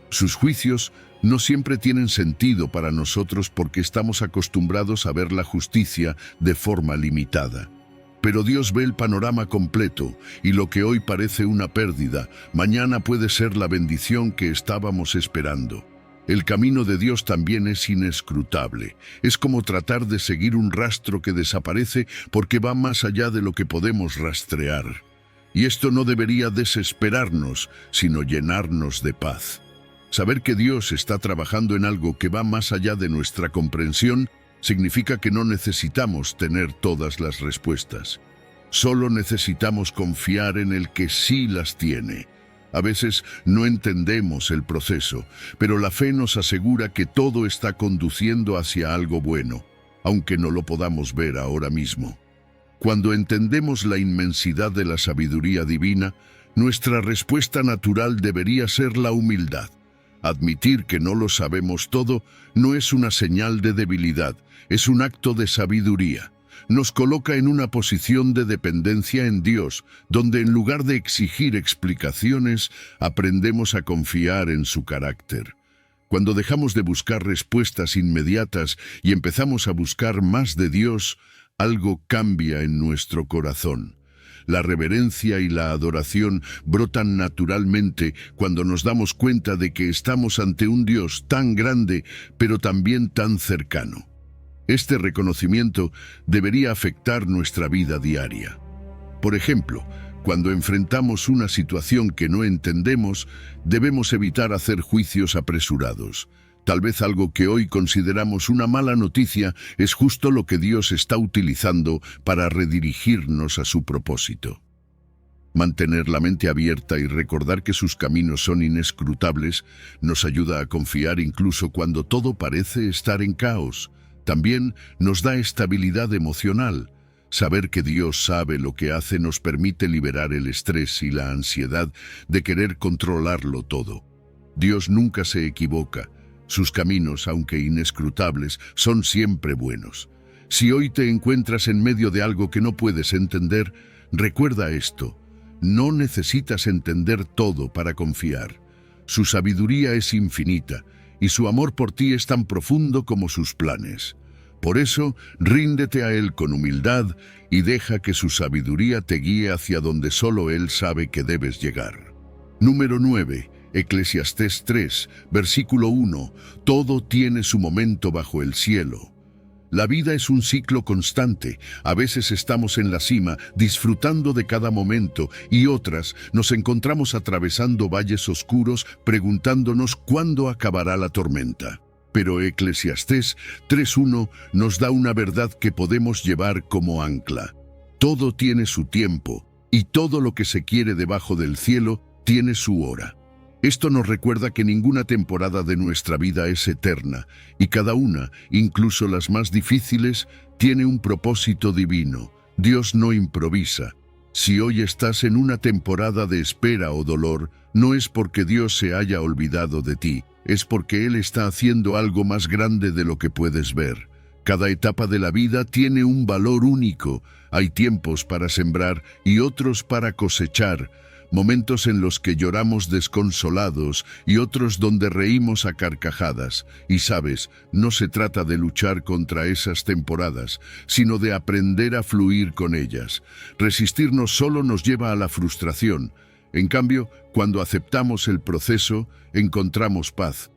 Sus juicios no siempre tienen sentido para nosotros porque estamos acostumbrados a ver la justicia de forma limitada. Pero Dios ve el panorama completo, y lo que hoy parece una pérdida, mañana puede ser la bendición que estábamos esperando. El camino de Dios también es inescrutable. Es como tratar de seguir un rastro que desaparece porque va más allá de lo que podemos rastrear. Y esto no debería desesperarnos, sino llenarnos de paz. Saber que Dios está trabajando en algo que va más allá de nuestra comprensión significa que no necesitamos tener todas las respuestas. Solo necesitamos confiar en el que sí las tiene. A veces no entendemos el proceso, pero la fe nos asegura que todo está conduciendo hacia algo bueno, aunque no lo podamos ver ahora mismo. Cuando entendemos la inmensidad de la sabiduría divina, nuestra respuesta natural debería ser la humildad. Admitir que no lo sabemos todo no es una señal de debilidad, es un acto de sabiduría. Nos coloca en una posición de dependencia en Dios, donde en lugar de exigir explicaciones, aprendemos a confiar en su carácter. Cuando dejamos de buscar respuestas inmediatas y empezamos a buscar más de Dios, algo cambia en nuestro corazón. La reverencia y la adoración brotan naturalmente cuando nos damos cuenta de que estamos ante un Dios tan grande, pero también tan cercano. Este reconocimiento debería afectar nuestra vida diaria. Por ejemplo, cuando enfrentamos una situación que no entendemos, debemos evitar hacer juicios apresurados. Tal vez algo que hoy consideramos una mala noticia es justo lo que Dios está utilizando para redirigirnos a su propósito. Mantener la mente abierta y recordar que sus caminos son inescrutables nos ayuda a confiar incluso cuando todo parece estar en caos. También nos da estabilidad emocional. Saber que Dios sabe lo que hace nos permite liberar el estrés y la ansiedad de querer controlarlo todo. Dios nunca se equivoca. Sus caminos, aunque inescrutables, son siempre buenos. Si hoy te encuentras en medio de algo que no puedes entender, recuerda esto: no necesitas entender todo para confiar. Su sabiduría es infinita, y su amor por ti es tan profundo como sus planes. Por eso, ríndete a Él con humildad y deja que su sabiduría te guíe hacia donde solo Él sabe que debes llegar. Número 9. Eclesiastés 3, versículo 1. Todo tiene su momento bajo el cielo. La vida es un ciclo constante. A veces estamos en la cima, disfrutando de cada momento, y otras nos encontramos atravesando valles oscuros, preguntándonos cuándo acabará la tormenta. Pero Eclesiastés 3:1 nos da una verdad que podemos llevar como ancla. Todo tiene su tiempo, y todo lo que se quiere debajo del cielo tiene su hora. Esto nos recuerda que ninguna temporada de nuestra vida es eterna, y cada una, incluso las más difíciles, tiene un propósito divino. Dios no improvisa. Si hoy estás en una temporada de espera o dolor, no es porque Dios se haya olvidado de ti, es porque Él está haciendo algo más grande de lo que puedes ver. Cada etapa de la vida tiene un valor único. Hay tiempos para sembrar y otros para cosechar, momentos en los que lloramos desconsolados y otros donde reímos a carcajadas. Y sabes, no se trata de luchar contra esas temporadas, sino de aprender a fluir con ellas. Resistirnos solo nos lleva a la frustración. En cambio, cuando aceptamos el proceso, encontramos paz.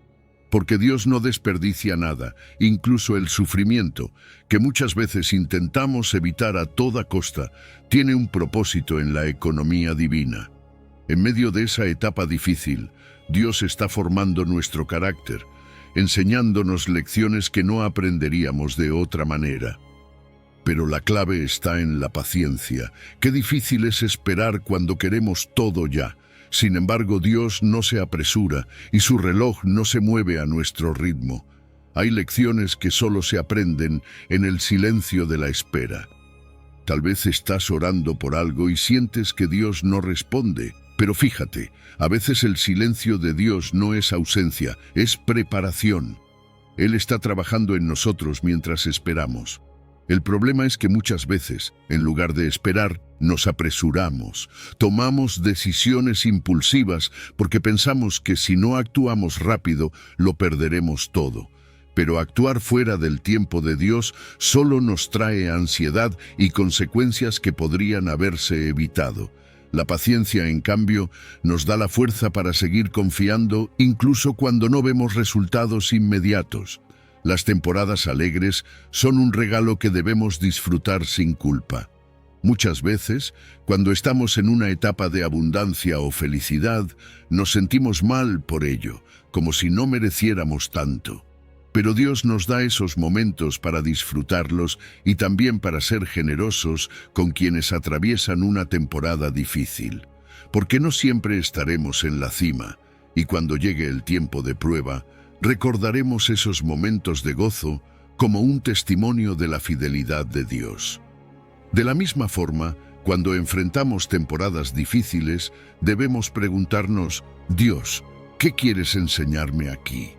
Porque Dios no desperdicia nada, incluso el sufrimiento, que muchas veces intentamos evitar a toda costa, tiene un propósito en la economía divina. En medio de esa etapa difícil, Dios está formando nuestro carácter, enseñándonos lecciones que no aprenderíamos de otra manera. Pero la clave está en la paciencia. Qué difícil es esperar cuando queremos todo ya. Sin embargo, Dios no se apresura y su reloj no se mueve a nuestro ritmo. Hay lecciones que solo se aprenden en el silencio de la espera. Tal vez estás orando por algo y sientes que Dios no responde. Pero fíjate, a veces el silencio de Dios no es ausencia, es preparación. Él está trabajando en nosotros mientras esperamos. El problema es que muchas veces, en lugar de esperar, nos apresuramos, tomamos decisiones impulsivas porque pensamos que si no actuamos rápido, lo perderemos todo. Pero actuar fuera del tiempo de Dios solo nos trae ansiedad y consecuencias que podrían haberse evitado. La paciencia, en cambio, nos da la fuerza para seguir confiando incluso cuando no vemos resultados inmediatos. Las temporadas alegres son un regalo que debemos disfrutar sin culpa. Muchas veces, cuando estamos en una etapa de abundancia o felicidad, nos sentimos mal por ello, como si no mereciéramos tanto. Pero Dios nos da esos momentos para disfrutarlos y también para ser generosos con quienes atraviesan una temporada difícil. Porque no siempre estaremos en la cima, y cuando llegue el tiempo de prueba, recordaremos esos momentos de gozo como un testimonio de la fidelidad de Dios. De la misma forma, cuando enfrentamos temporadas difíciles, debemos preguntarnos, Dios, ¿qué quieres enseñarme aquí?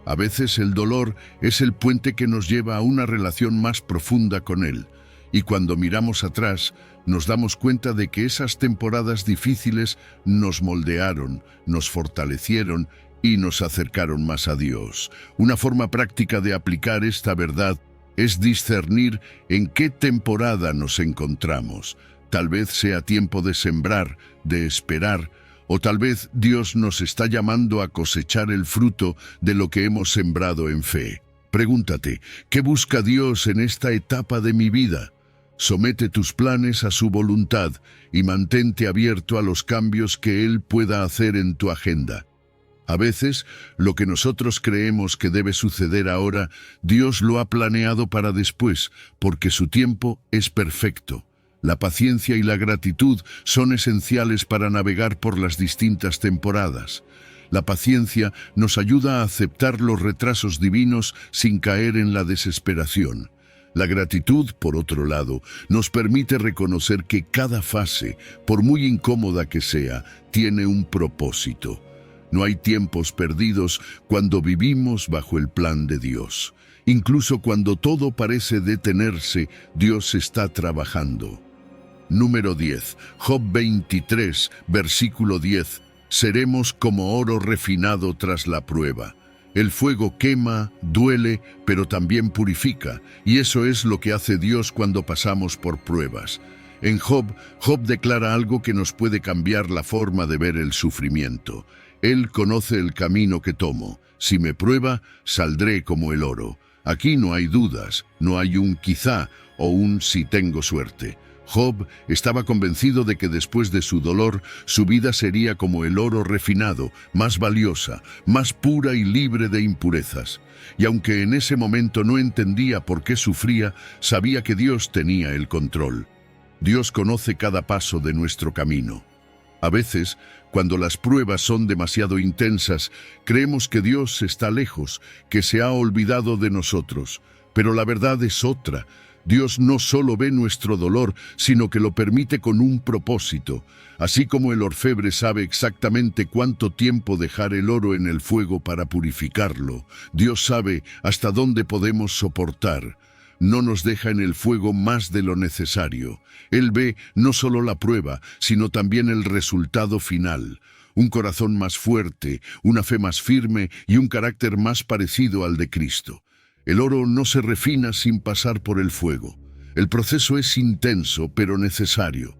A veces el dolor es el puente que nos lleva a una relación más profunda con Él, y cuando miramos atrás, nos damos cuenta de que esas temporadas difíciles nos moldearon, nos fortalecieron y nos acercaron más a Dios. Una forma práctica de aplicar esta verdad es discernir en qué temporada nos encontramos. Tal vez sea tiempo de sembrar, de esperar, o tal vez Dios nos está llamando a cosechar el fruto de lo que hemos sembrado en fe. Pregúntate, ¿qué busca Dios en esta etapa de mi vida? Somete tus planes a su voluntad y mantente abierto a los cambios que Él pueda hacer en tu agenda. A veces, lo que nosotros creemos que debe suceder ahora, Dios lo ha planeado para después, porque su tiempo es perfecto. La paciencia y la gratitud son esenciales para navegar por las distintas temporadas. La paciencia nos ayuda a aceptar los retrasos divinos sin caer en la desesperación. La gratitud, por otro lado, nos permite reconocer que cada fase, por muy incómoda que sea, tiene un propósito. No hay tiempos perdidos cuando vivimos bajo el plan de Dios. Incluso cuando todo parece detenerse, Dios está trabajando. Número 10. Job 23, versículo 10. Seremos como oro refinado tras la prueba. El fuego quema, duele, pero también purifica, y eso es lo que hace Dios cuando pasamos por pruebas. En Job declara algo que nos puede cambiar la forma de ver el sufrimiento. Él conoce el camino que tomo. Si me prueba, saldré como el oro. Aquí no hay dudas, no hay un quizá o un si tengo suerte. Job estaba convencido de que después de su dolor, su vida sería como el oro refinado, más valiosa, más pura y libre de impurezas. Y aunque en ese momento no entendía por qué sufría, sabía que Dios tenía el control. Dios conoce cada paso de nuestro camino. A veces, cuando las pruebas son demasiado intensas, creemos que Dios está lejos, que se ha olvidado de nosotros. Pero la verdad es otra. Dios no solo ve nuestro dolor, sino que lo permite con un propósito. Así como el orfebre sabe exactamente cuánto tiempo dejar el oro en el fuego para purificarlo, Dios sabe hasta dónde podemos soportar. No nos deja en el fuego más de lo necesario. Él ve no solo la prueba, sino también el resultado final. Un corazón más fuerte, una fe más firme y un carácter más parecido al de Cristo. El oro no se refina sin pasar por el fuego. El proceso es intenso, pero necesario.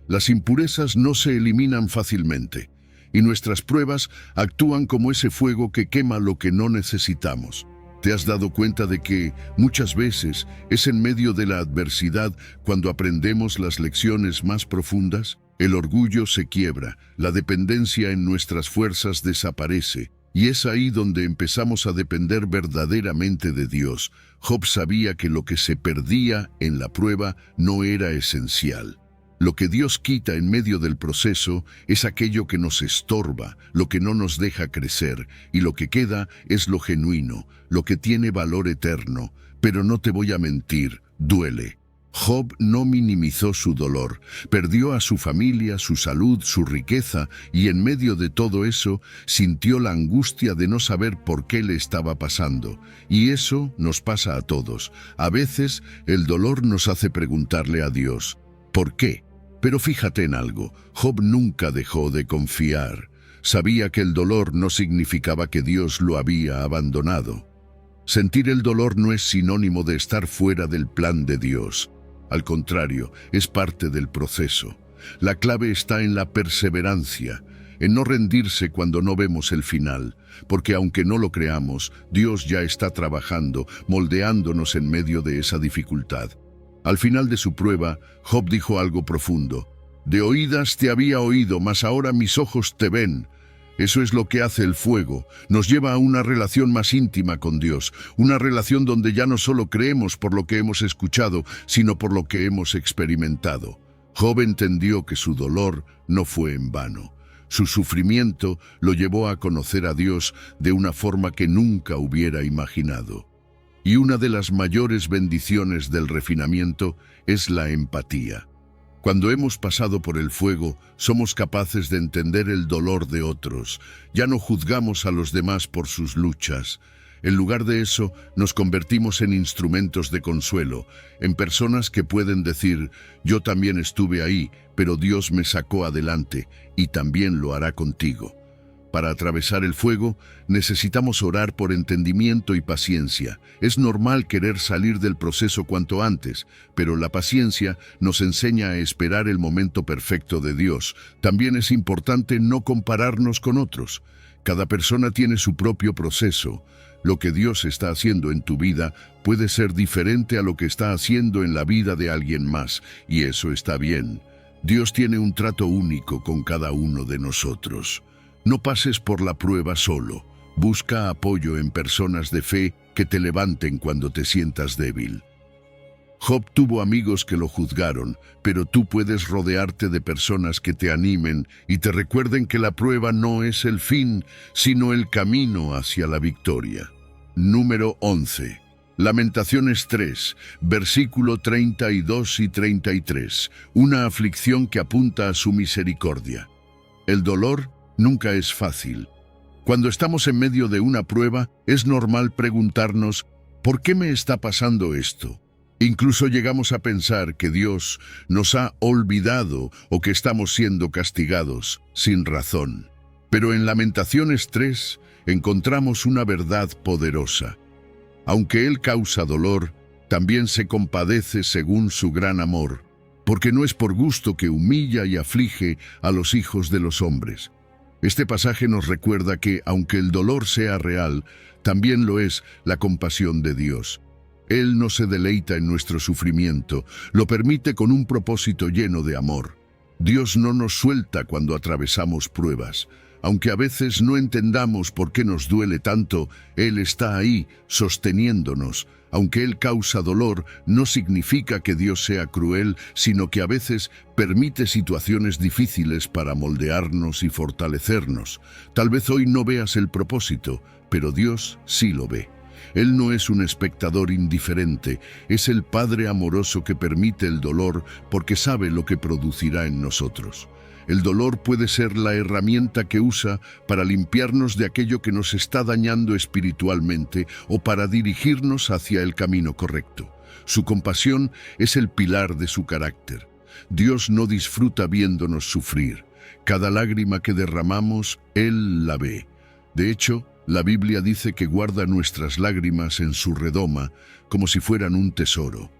Las impurezas no se eliminan fácilmente, y nuestras pruebas actúan como ese fuego que quema lo que no necesitamos. ¿Te has dado cuenta de que muchas veces es en medio de la adversidad cuando aprendemos las lecciones más profundas? El orgullo se quiebra, la dependencia en nuestras fuerzas desaparece, y es ahí donde empezamos a depender verdaderamente de Dios. Job sabía que lo que se perdía en la prueba no era esencial. Lo que Dios quita en medio del proceso es aquello que nos estorba, lo que no nos deja crecer, y lo que queda es lo genuino, lo que tiene valor eterno. Pero no te voy a mentir, duele. Job no minimizó su dolor, perdió a su familia, su salud, su riqueza, y en medio de todo eso sintió la angustia de no saber por qué le estaba pasando. Y eso nos pasa a todos. A veces el dolor nos hace preguntarle a Dios, ¿por qué? Pero fíjate en algo, Job nunca dejó de confiar. Sabía que el dolor no significaba que Dios lo había abandonado. Sentir el dolor no es sinónimo de estar fuera del plan de Dios. Al contrario, es parte del proceso. La clave está en la perseverancia, en no rendirse cuando no vemos el final, porque aunque no lo creamos, Dios ya está trabajando, moldeándonos en medio de esa dificultad. Al final de su prueba, Job dijo algo profundo. De oídas te había oído, mas ahora mis ojos te ven. Eso es lo que hace el fuego, nos lleva a una relación más íntima con Dios, una relación donde ya no solo creemos por lo que hemos escuchado, sino por lo que hemos experimentado. Job entendió que su dolor no fue en vano. Su sufrimiento lo llevó a conocer a Dios de una forma que nunca hubiera imaginado. Y una de las mayores bendiciones del refinamiento es la empatía. Cuando hemos pasado por el fuego, somos capaces de entender el dolor de otros. Ya no juzgamos a los demás por sus luchas. En lugar de eso, nos convertimos en instrumentos de consuelo, en personas que pueden decir, yo también estuve ahí, pero Dios me sacó adelante y también lo hará contigo. Para atravesar el fuego, necesitamos orar por entendimiento y paciencia. Es normal querer salir del proceso cuanto antes, pero la paciencia nos enseña a esperar el momento perfecto de Dios. También es importante no compararnos con otros. Cada persona tiene su propio proceso. Lo que Dios está haciendo en tu vida puede ser diferente a lo que está haciendo en la vida de alguien más, y eso está bien. Dios tiene un trato único con cada uno de nosotros. No pases por la prueba solo. Busca apoyo en personas de fe que te levanten cuando te sientas débil. Job tuvo amigos que lo juzgaron, pero tú puedes rodearte de personas que te animen y te recuerden que la prueba no es el fin, sino el camino hacia la victoria. Número 11. Lamentaciones 3, versículo 32 y 33. Una aflicción que apunta a su misericordia. El dolor nunca es fácil. Cuando estamos en medio de una prueba, es normal preguntarnos, ¿por qué me está pasando esto? Incluso llegamos a pensar que Dios nos ha olvidado o que estamos siendo castigados sin razón. Pero en Lamentaciones 3 encontramos una verdad poderosa. Aunque Él causa dolor, también se compadece según su gran amor, porque no es por gusto que humilla y aflige a los hijos de los hombres. Este pasaje nos recuerda que, aunque el dolor sea real, también lo es la compasión de Dios. Él no se deleita en nuestro sufrimiento, lo permite con un propósito lleno de amor. Dios no nos suelta cuando atravesamos pruebas. Aunque a veces no entendamos por qué nos duele tanto, Él está ahí, sosteniéndonos. Aunque Él causa dolor, no significa que Dios sea cruel, sino que a veces permite situaciones difíciles para moldearnos y fortalecernos. Tal vez hoy no veas el propósito, pero Dios sí lo ve. Él no es un espectador indiferente, es el Padre amoroso que permite el dolor porque sabe lo que producirá en nosotros. El dolor puede ser la herramienta que usa para limpiarnos de aquello que nos está dañando espiritualmente o para dirigirnos hacia el camino correcto. Su compasión es el pilar de su carácter. Dios no disfruta viéndonos sufrir. Cada lágrima que derramamos, Él la ve. De hecho, la Biblia dice que guarda nuestras lágrimas en su redoma como si fueran un tesoro.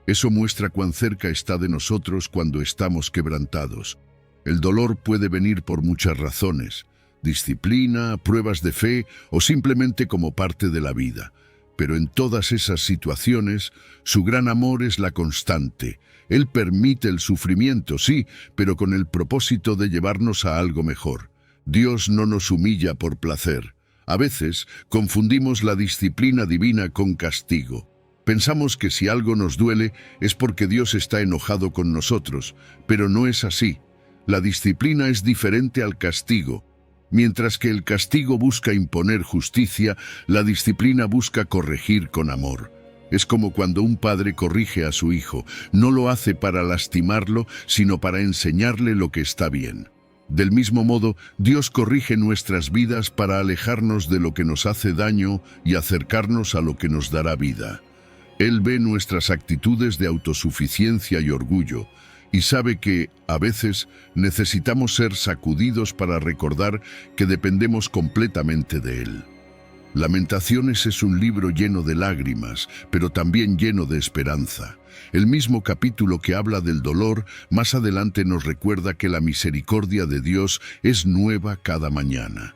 Eso muestra cuán cerca está de nosotros cuando estamos quebrantados. El dolor puede venir por muchas razones: disciplina, pruebas de fe o simplemente como parte de la vida. Pero en todas esas situaciones, su gran amor es la constante. Él permite el sufrimiento, sí, pero con el propósito de llevarnos a algo mejor. Dios no nos humilla por placer. A veces confundimos la disciplina divina con castigo. Pensamos que si algo nos duele es porque Dios está enojado con nosotros, pero no es así. La disciplina es diferente al castigo. Mientras que el castigo busca imponer justicia, la disciplina busca corregir con amor. Es como cuando un padre corrige a su hijo. No lo hace para lastimarlo, sino para enseñarle lo que está bien. Del mismo modo, Dios corrige nuestras vidas para alejarnos de lo que nos hace daño y acercarnos a lo que nos dará vida. Él ve nuestras actitudes de autosuficiencia y orgullo, y sabe que, a veces, necesitamos ser sacudidos para recordar que dependemos completamente de Él. Lamentaciones es un libro lleno de lágrimas, pero también lleno de esperanza. El mismo capítulo que habla del dolor, más adelante nos recuerda que la misericordia de Dios es nueva cada mañana.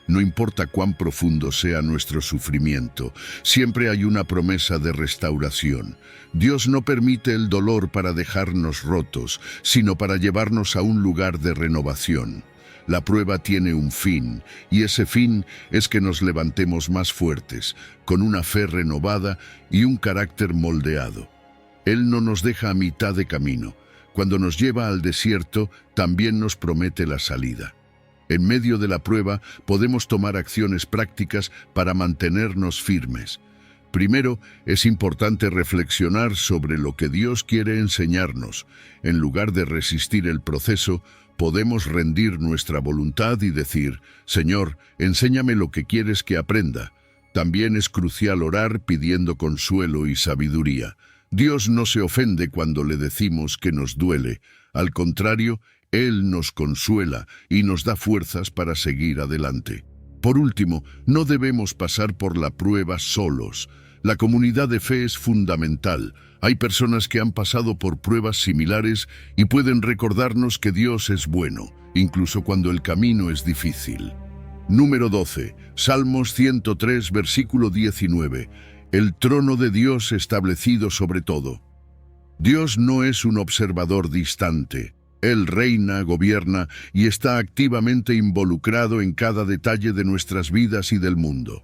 No importa cuán profundo sea nuestro sufrimiento, siempre hay una promesa de restauración. Dios no permite el dolor para dejarnos rotos, sino para llevarnos a un lugar de renovación. La prueba tiene un fin, y ese fin es que nos levantemos más fuertes, con una fe renovada y un carácter moldeado. Él no nos deja a mitad de camino. Cuando nos lleva al desierto, también nos promete la salida. En medio de la prueba, podemos tomar acciones prácticas para mantenernos firmes. Primero, es importante reflexionar sobre lo que Dios quiere enseñarnos. En lugar de resistir el proceso, podemos rendir nuestra voluntad y decir: Señor, enséñame lo que quieres que aprenda. También es crucial orar pidiendo consuelo y sabiduría. Dios no se ofende cuando le decimos que nos duele. Al contrario, Él nos consuela y nos da fuerzas para seguir adelante. Por último, no debemos pasar por la prueba solos. La comunidad de fe es fundamental. Hay personas que han pasado por pruebas similares y pueden recordarnos que Dios es bueno, incluso cuando el camino es difícil. Número 12. Salmos 103, versículo 19. El trono de Dios establecido sobre todo. Dios no es un observador distante. Él reina, gobierna y está activamente involucrado en cada detalle de nuestras vidas y del mundo.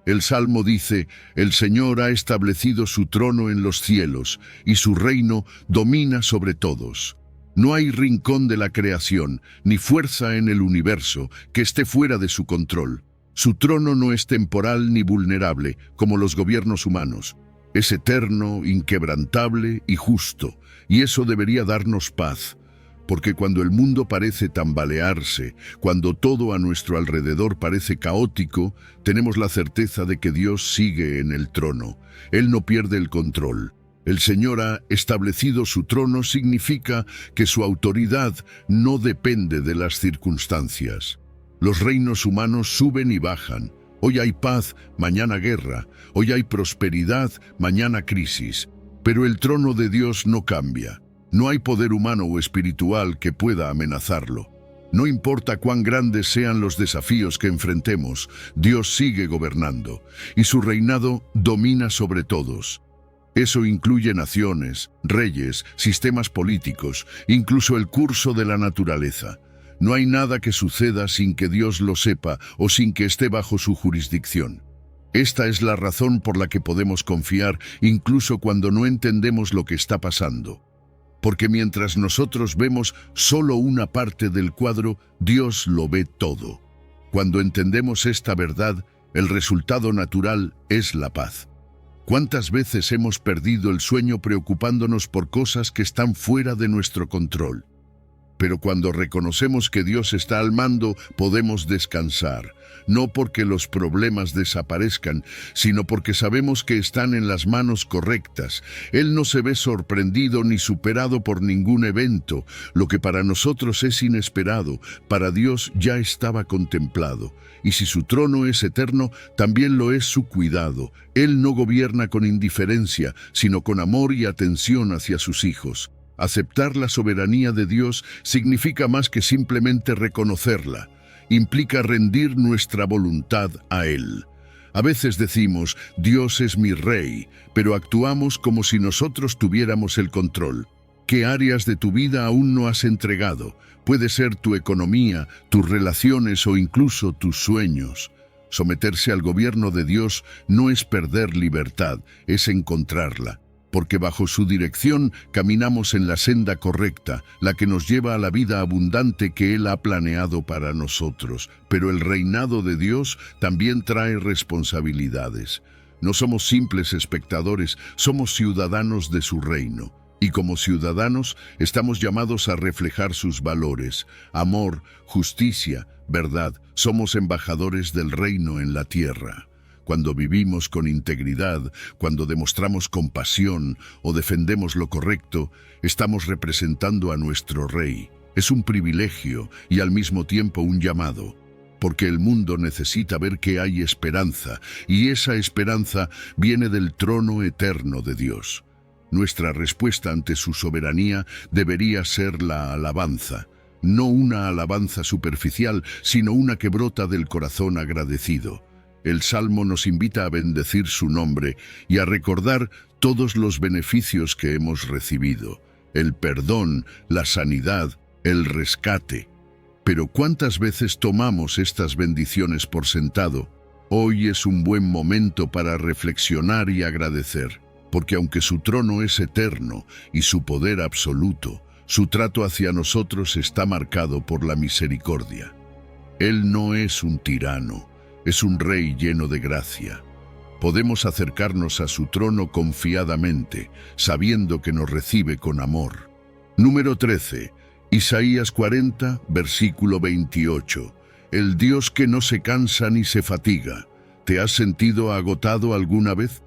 El Salmo dice: el Señor ha establecido su trono en los cielos y su reino domina sobre todos. No hay rincón de la creación, ni fuerza en el universo que esté fuera de su control. Su trono no es temporal ni vulnerable, como los gobiernos humanos. Es eterno, inquebrantable y justo, y eso debería darnos paz. Porque cuando el mundo parece tambalearse, cuando todo a nuestro alrededor parece caótico, tenemos la certeza de que Dios sigue en el trono. Él no pierde el control. El Señor ha establecido su trono significa que su autoridad no depende de las circunstancias. Los reinos humanos suben y bajan. Hoy hay paz, mañana guerra. Hoy hay prosperidad, mañana crisis. Pero el trono de Dios no cambia. No hay poder humano o espiritual que pueda amenazarlo. No importa cuán grandes sean los desafíos que enfrentemos, Dios sigue gobernando, y su reinado domina sobre todos. Eso incluye naciones, reyes, sistemas políticos, incluso el curso de la naturaleza. No hay nada que suceda sin que Dios lo sepa o sin que esté bajo su jurisdicción. Esta es la razón por la que podemos confiar incluso cuando no entendemos lo que está pasando. Porque mientras nosotros vemos solo una parte del cuadro, Dios lo ve todo. Cuando entendemos esta verdad, el resultado natural es la paz. ¿Cuántas veces hemos perdido el sueño preocupándonos por cosas que están fuera de nuestro control? Pero cuando reconocemos que Dios está al mando, podemos descansar, no porque los problemas desaparezcan, sino porque sabemos que están en las manos correctas. Él no se ve sorprendido ni superado por ningún evento. Lo que para nosotros es inesperado, para Dios ya estaba contemplado. Y si su trono es eterno, también lo es su cuidado. Él no gobierna con indiferencia, sino con amor y atención hacia sus hijos. Aceptar la soberanía de Dios significa más que simplemente reconocerla. Implica rendir nuestra voluntad a Él. A veces decimos, Dios es mi rey, pero actuamos como si nosotros tuviéramos el control. ¿Qué áreas de tu vida aún no has entregado? Puede ser tu economía, tus relaciones o incluso tus sueños. Someterse al gobierno de Dios no es perder libertad, es encontrarla. Porque bajo su dirección caminamos en la senda correcta, la que nos lleva a la vida abundante que Él ha planeado para nosotros. Pero el reinado de Dios también trae responsabilidades. No somos simples espectadores, somos ciudadanos de su reino. Y como ciudadanos estamos llamados a reflejar sus valores, amor, justicia, verdad. Somos embajadores del reino en la tierra. Cuando vivimos con integridad, cuando demostramos compasión o defendemos lo correcto, estamos representando a nuestro Rey. Es un privilegio y al mismo tiempo un llamado, porque el mundo necesita ver que hay esperanza, y esa esperanza viene del trono eterno de Dios. Nuestra respuesta ante su soberanía debería ser la alabanza, no una alabanza superficial, sino una que brota del corazón agradecido. El Salmo nos invita a bendecir su nombre y a recordar todos los beneficios que hemos recibido, el perdón, la sanidad, el rescate. Pero ¿cuántas veces tomamos estas bendiciones por sentado? Hoy es un buen momento para reflexionar y agradecer, porque aunque su trono es eterno y su poder absoluto, su trato hacia nosotros está marcado por la misericordia. Él no es un tirano. Es un rey lleno de gracia. Podemos acercarnos a su trono confiadamente, sabiendo que nos recibe con amor. Número 13. Isaías 40, versículo 28. El Dios que no se cansa ni se fatiga. ¿Te has sentido agotado alguna vez?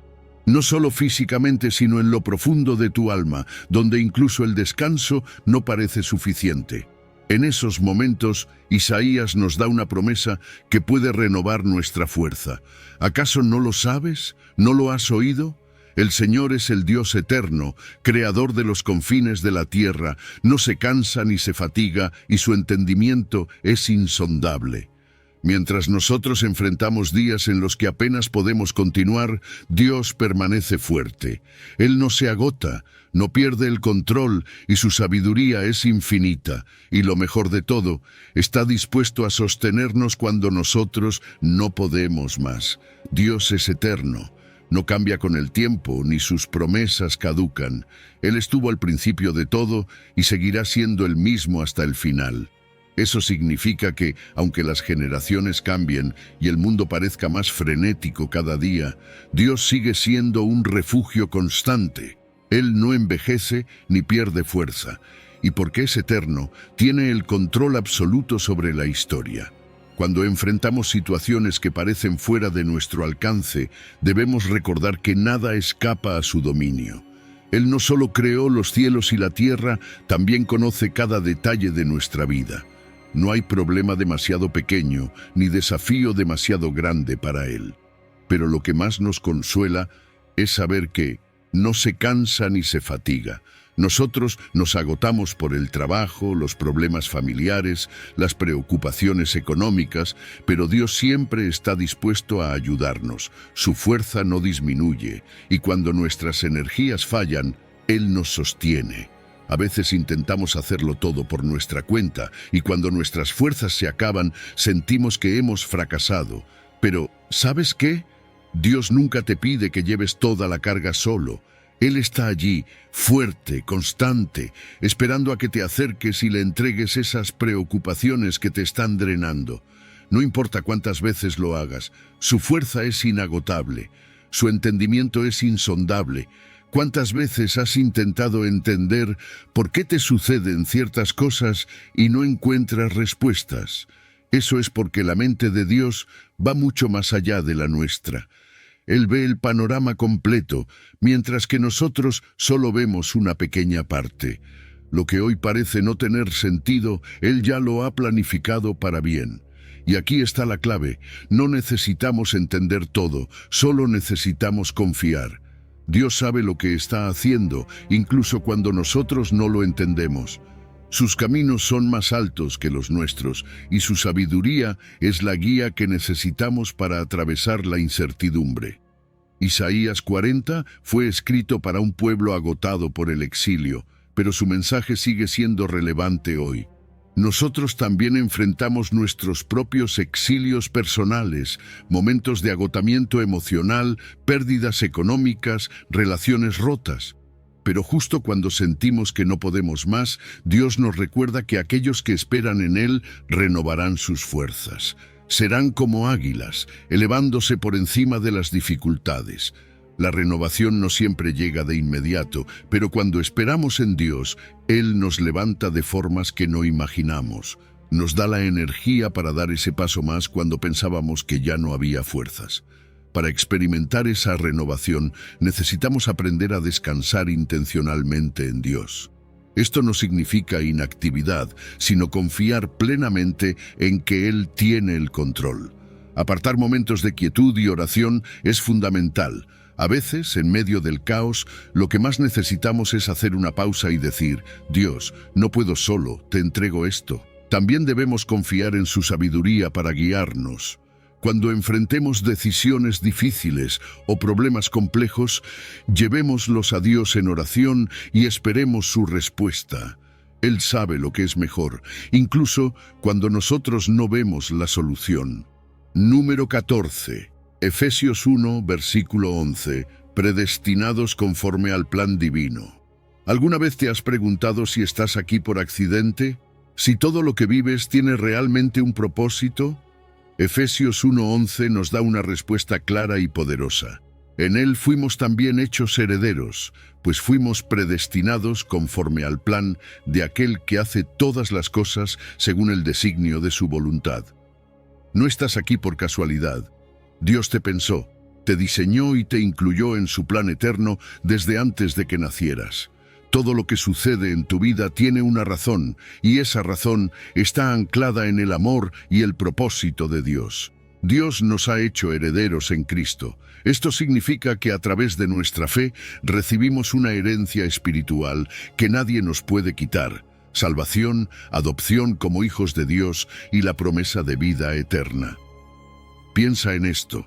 No solo físicamente, sino en lo profundo de tu alma, donde incluso el descanso no parece suficiente. En esos momentos, Isaías nos da una promesa que puede renovar nuestra fuerza. ¿Acaso no lo sabes? ¿No lo has oído? El Señor es el Dios eterno, creador de los confines de la tierra, no se cansa ni se fatiga y su entendimiento es insondable. Mientras nosotros enfrentamos días en los que apenas podemos continuar, Dios permanece fuerte. Él no se agota, no pierde el control y su sabiduría es infinita. Y lo mejor de todo, está dispuesto a sostenernos cuando nosotros no podemos más. Dios es eterno. No cambia con el tiempo, ni sus promesas caducan. Él estuvo al principio de todo y seguirá siendo el mismo hasta el final. Eso significa que, aunque las generaciones cambien y el mundo parezca más frenético cada día, Dios sigue siendo un refugio constante. Él no envejece ni pierde fuerza, y porque es eterno, tiene el control absoluto sobre la historia. Cuando enfrentamos situaciones que parecen fuera de nuestro alcance, debemos recordar que nada escapa a su dominio. Él no solo creó los cielos y la tierra, también conoce cada detalle de nuestra vida. No hay problema demasiado pequeño, ni desafío demasiado grande para Él. Pero lo que más nos consuela es saber que no se cansa ni se fatiga, Nosotros nos agotamos por el trabajo, los problemas familiares, las preocupaciones económicas, pero Dios siempre está dispuesto a ayudarnos. Su fuerza no disminuye, y cuando nuestras energías fallan, Él nos sostiene. A veces intentamos hacerlo todo por nuestra cuenta, y cuando nuestras fuerzas se acaban, sentimos que hemos fracasado. Pero, ¿sabes qué? Dios nunca te pide que lleves toda la carga solo. Él está allí, fuerte, constante, esperando a que te acerques y le entregues esas preocupaciones que te están drenando. No importa cuántas veces lo hagas, su fuerza es inagotable, su entendimiento es insondable. ¿Cuántas veces has intentado entender por qué te suceden ciertas cosas y no encuentras respuestas? Eso es porque la mente de Dios va mucho más allá de la nuestra. Él ve el panorama completo, mientras que nosotros solo vemos una pequeña parte. Lo que hoy parece no tener sentido, Él ya lo ha planificado para bien. Y aquí está la clave: no necesitamos entender todo, solo necesitamos confiar. Dios sabe lo que está haciendo, incluso cuando nosotros no lo entendemos. Sus caminos son más altos que los nuestros, y su sabiduría es la guía que necesitamos para atravesar la incertidumbre. Isaías 40 fue escrito para un pueblo agotado por el exilio, pero su mensaje sigue siendo relevante hoy. Nosotros también enfrentamos nuestros propios exilios personales, momentos de agotamiento emocional, pérdidas económicas, relaciones rotas. Pero justo cuando sentimos que no podemos más, Dios nos recuerda que aquellos que esperan en Él renovarán sus fuerzas. Serán como águilas, elevándose por encima de las dificultades. La renovación no siempre llega de inmediato, pero cuando esperamos en Dios, Él nos levanta de formas que no imaginamos. Nos da la energía para dar ese paso más cuando pensábamos que ya no había fuerzas. Para experimentar esa renovación, necesitamos aprender a descansar intencionalmente en Dios. Esto no significa inactividad, sino confiar plenamente en que Él tiene el control. Apartar momentos de quietud y oración es fundamental. A veces, en medio del caos, lo que más necesitamos es hacer una pausa y decir: Dios, no puedo solo, te entrego esto. También debemos confiar en su sabiduría para guiarnos. Cuando enfrentemos decisiones difíciles o problemas complejos, llevémoslos a Dios en oración y esperemos su respuesta. Él sabe lo que es mejor, incluso cuando nosotros no vemos la solución. Número 14. Efesios 1, versículo 11. Predestinados conforme al plan divino. ¿Alguna vez te has preguntado si estás aquí por accidente? ¿Si todo lo que vives tiene realmente un propósito? Efesios 1:11 nos da una respuesta clara y poderosa. En Él fuimos también hechos herederos, pues fuimos predestinados conforme al plan de aquel que hace todas las cosas según el designio de su voluntad. No estás aquí por casualidad. Dios te pensó, te diseñó y te incluyó en su plan eterno desde antes de que nacieras. Todo lo que sucede en tu vida tiene una razón, y esa razón está anclada en el amor y el propósito de Dios. Dios nos ha hecho herederos en Cristo. Esto significa que a través de nuestra fe recibimos una herencia espiritual que nadie nos puede quitar: salvación, adopción como hijos de Dios y la promesa de vida eterna. Piensa en esto.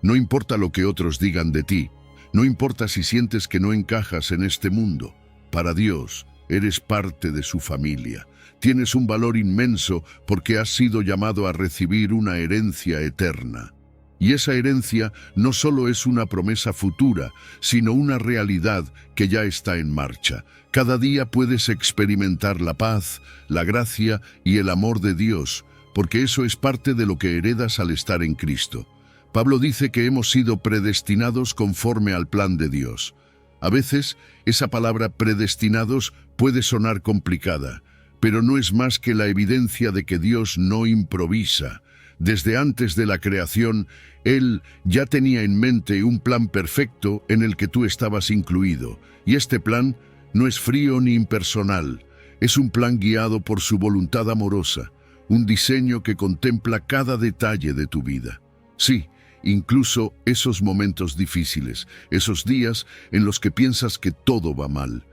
No importa lo que otros digan de ti, no importa si sientes que no encajas en este mundo. Para Dios, eres parte de su familia. Tienes un valor inmenso porque has sido llamado a recibir una herencia eterna. Y esa herencia no solo es una promesa futura, sino una realidad que ya está en marcha. Cada día puedes experimentar la paz, la gracia y el amor de Dios, porque eso es parte de lo que heredas al estar en Cristo. Pablo dice que hemos sido predestinados conforme al plan de Dios. A veces, esa palabra predestinados puede sonar complicada, pero no es más que la evidencia de que Dios no improvisa. Desde antes de la creación, Él ya tenía en mente un plan perfecto en el que tú estabas incluido. Y este plan no es frío ni impersonal, es un plan guiado por su voluntad amorosa, un diseño que contempla cada detalle de tu vida. Sí, incluso esos momentos difíciles, esos días en los que piensas que todo va mal.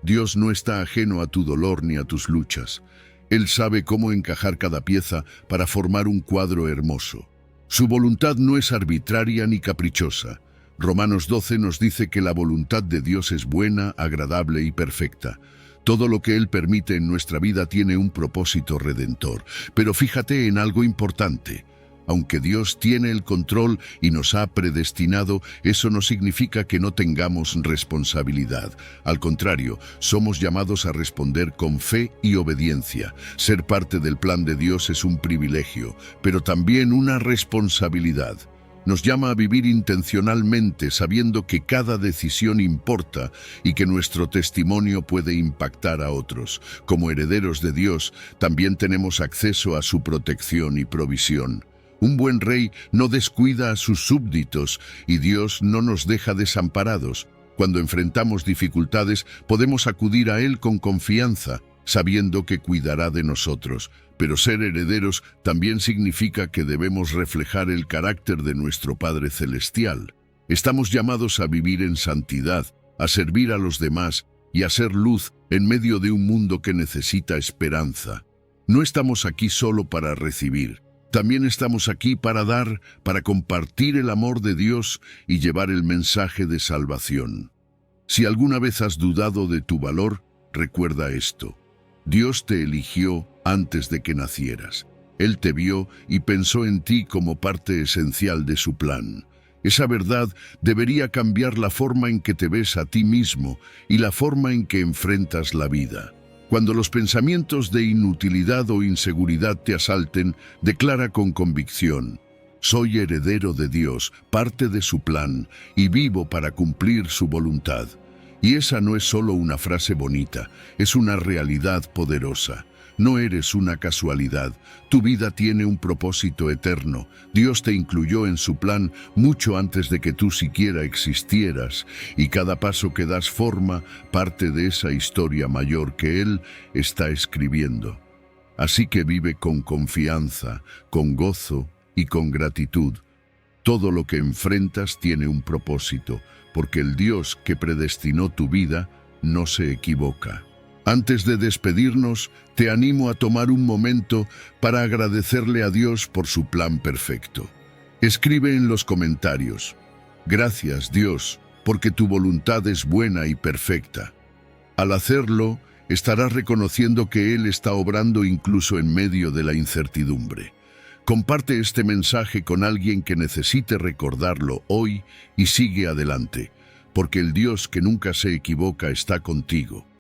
Dios no está ajeno a tu dolor ni a tus luchas. Él sabe cómo encajar cada pieza para formar un cuadro hermoso. Su voluntad no es arbitraria ni caprichosa. Romanos 12 nos dice que la voluntad de Dios es buena, agradable y perfecta. Todo lo que Él permite en nuestra vida tiene un propósito redentor. Pero fíjate en algo importante. Aunque Dios tiene el control y nos ha predestinado, eso no significa que no tengamos responsabilidad. Al contrario, somos llamados a responder con fe y obediencia. Ser parte del plan de Dios es un privilegio, pero también una responsabilidad. Nos llama a vivir intencionalmente, sabiendo que cada decisión importa y que nuestro testimonio puede impactar a otros. Como herederos de Dios, también tenemos acceso a su protección y provisión. Un buen rey no descuida a sus súbditos y Dios no nos deja desamparados. Cuando enfrentamos dificultades, podemos acudir a Él con confianza, sabiendo que cuidará de nosotros. Pero ser herederos también significa que debemos reflejar el carácter de nuestro Padre Celestial. Estamos llamados a vivir en santidad, a servir a los demás y a ser luz en medio de un mundo que necesita esperanza. No estamos aquí solo para recibir. También estamos aquí para dar, para compartir el amor de Dios y llevar el mensaje de salvación. Si alguna vez has dudado de tu valor, recuerda esto. Dios te eligió antes de que nacieras. Él te vio y pensó en ti como parte esencial de su plan. Esa verdad debería cambiar la forma en que te ves a ti mismo y la forma en que enfrentas la vida. Cuando los pensamientos de inutilidad o inseguridad te asalten, declara con convicción: soy heredero de Dios, parte de su plan, y vivo para cumplir su voluntad. Y esa no es solo una frase bonita, es una realidad poderosa. No eres una casualidad, tu vida tiene un propósito eterno. Dios te incluyó en su plan mucho antes de que tú siquiera existieras, y cada paso que das forma parte de esa historia mayor que Él está escribiendo. Así que vive con confianza, con gozo y con gratitud. Todo lo que enfrentas tiene un propósito, porque el Dios que predestinó tu vida no se equivoca. Antes de despedirnos, te animo a tomar un momento para agradecerle a Dios por su plan perfecto. Escribe en los comentarios: gracias, Dios, porque tu voluntad es buena y perfecta. Al hacerlo, estarás reconociendo que Él está obrando incluso en medio de la incertidumbre. Comparte este mensaje con alguien que necesite recordarlo hoy y sigue adelante, porque el Dios que nunca se equivoca está contigo.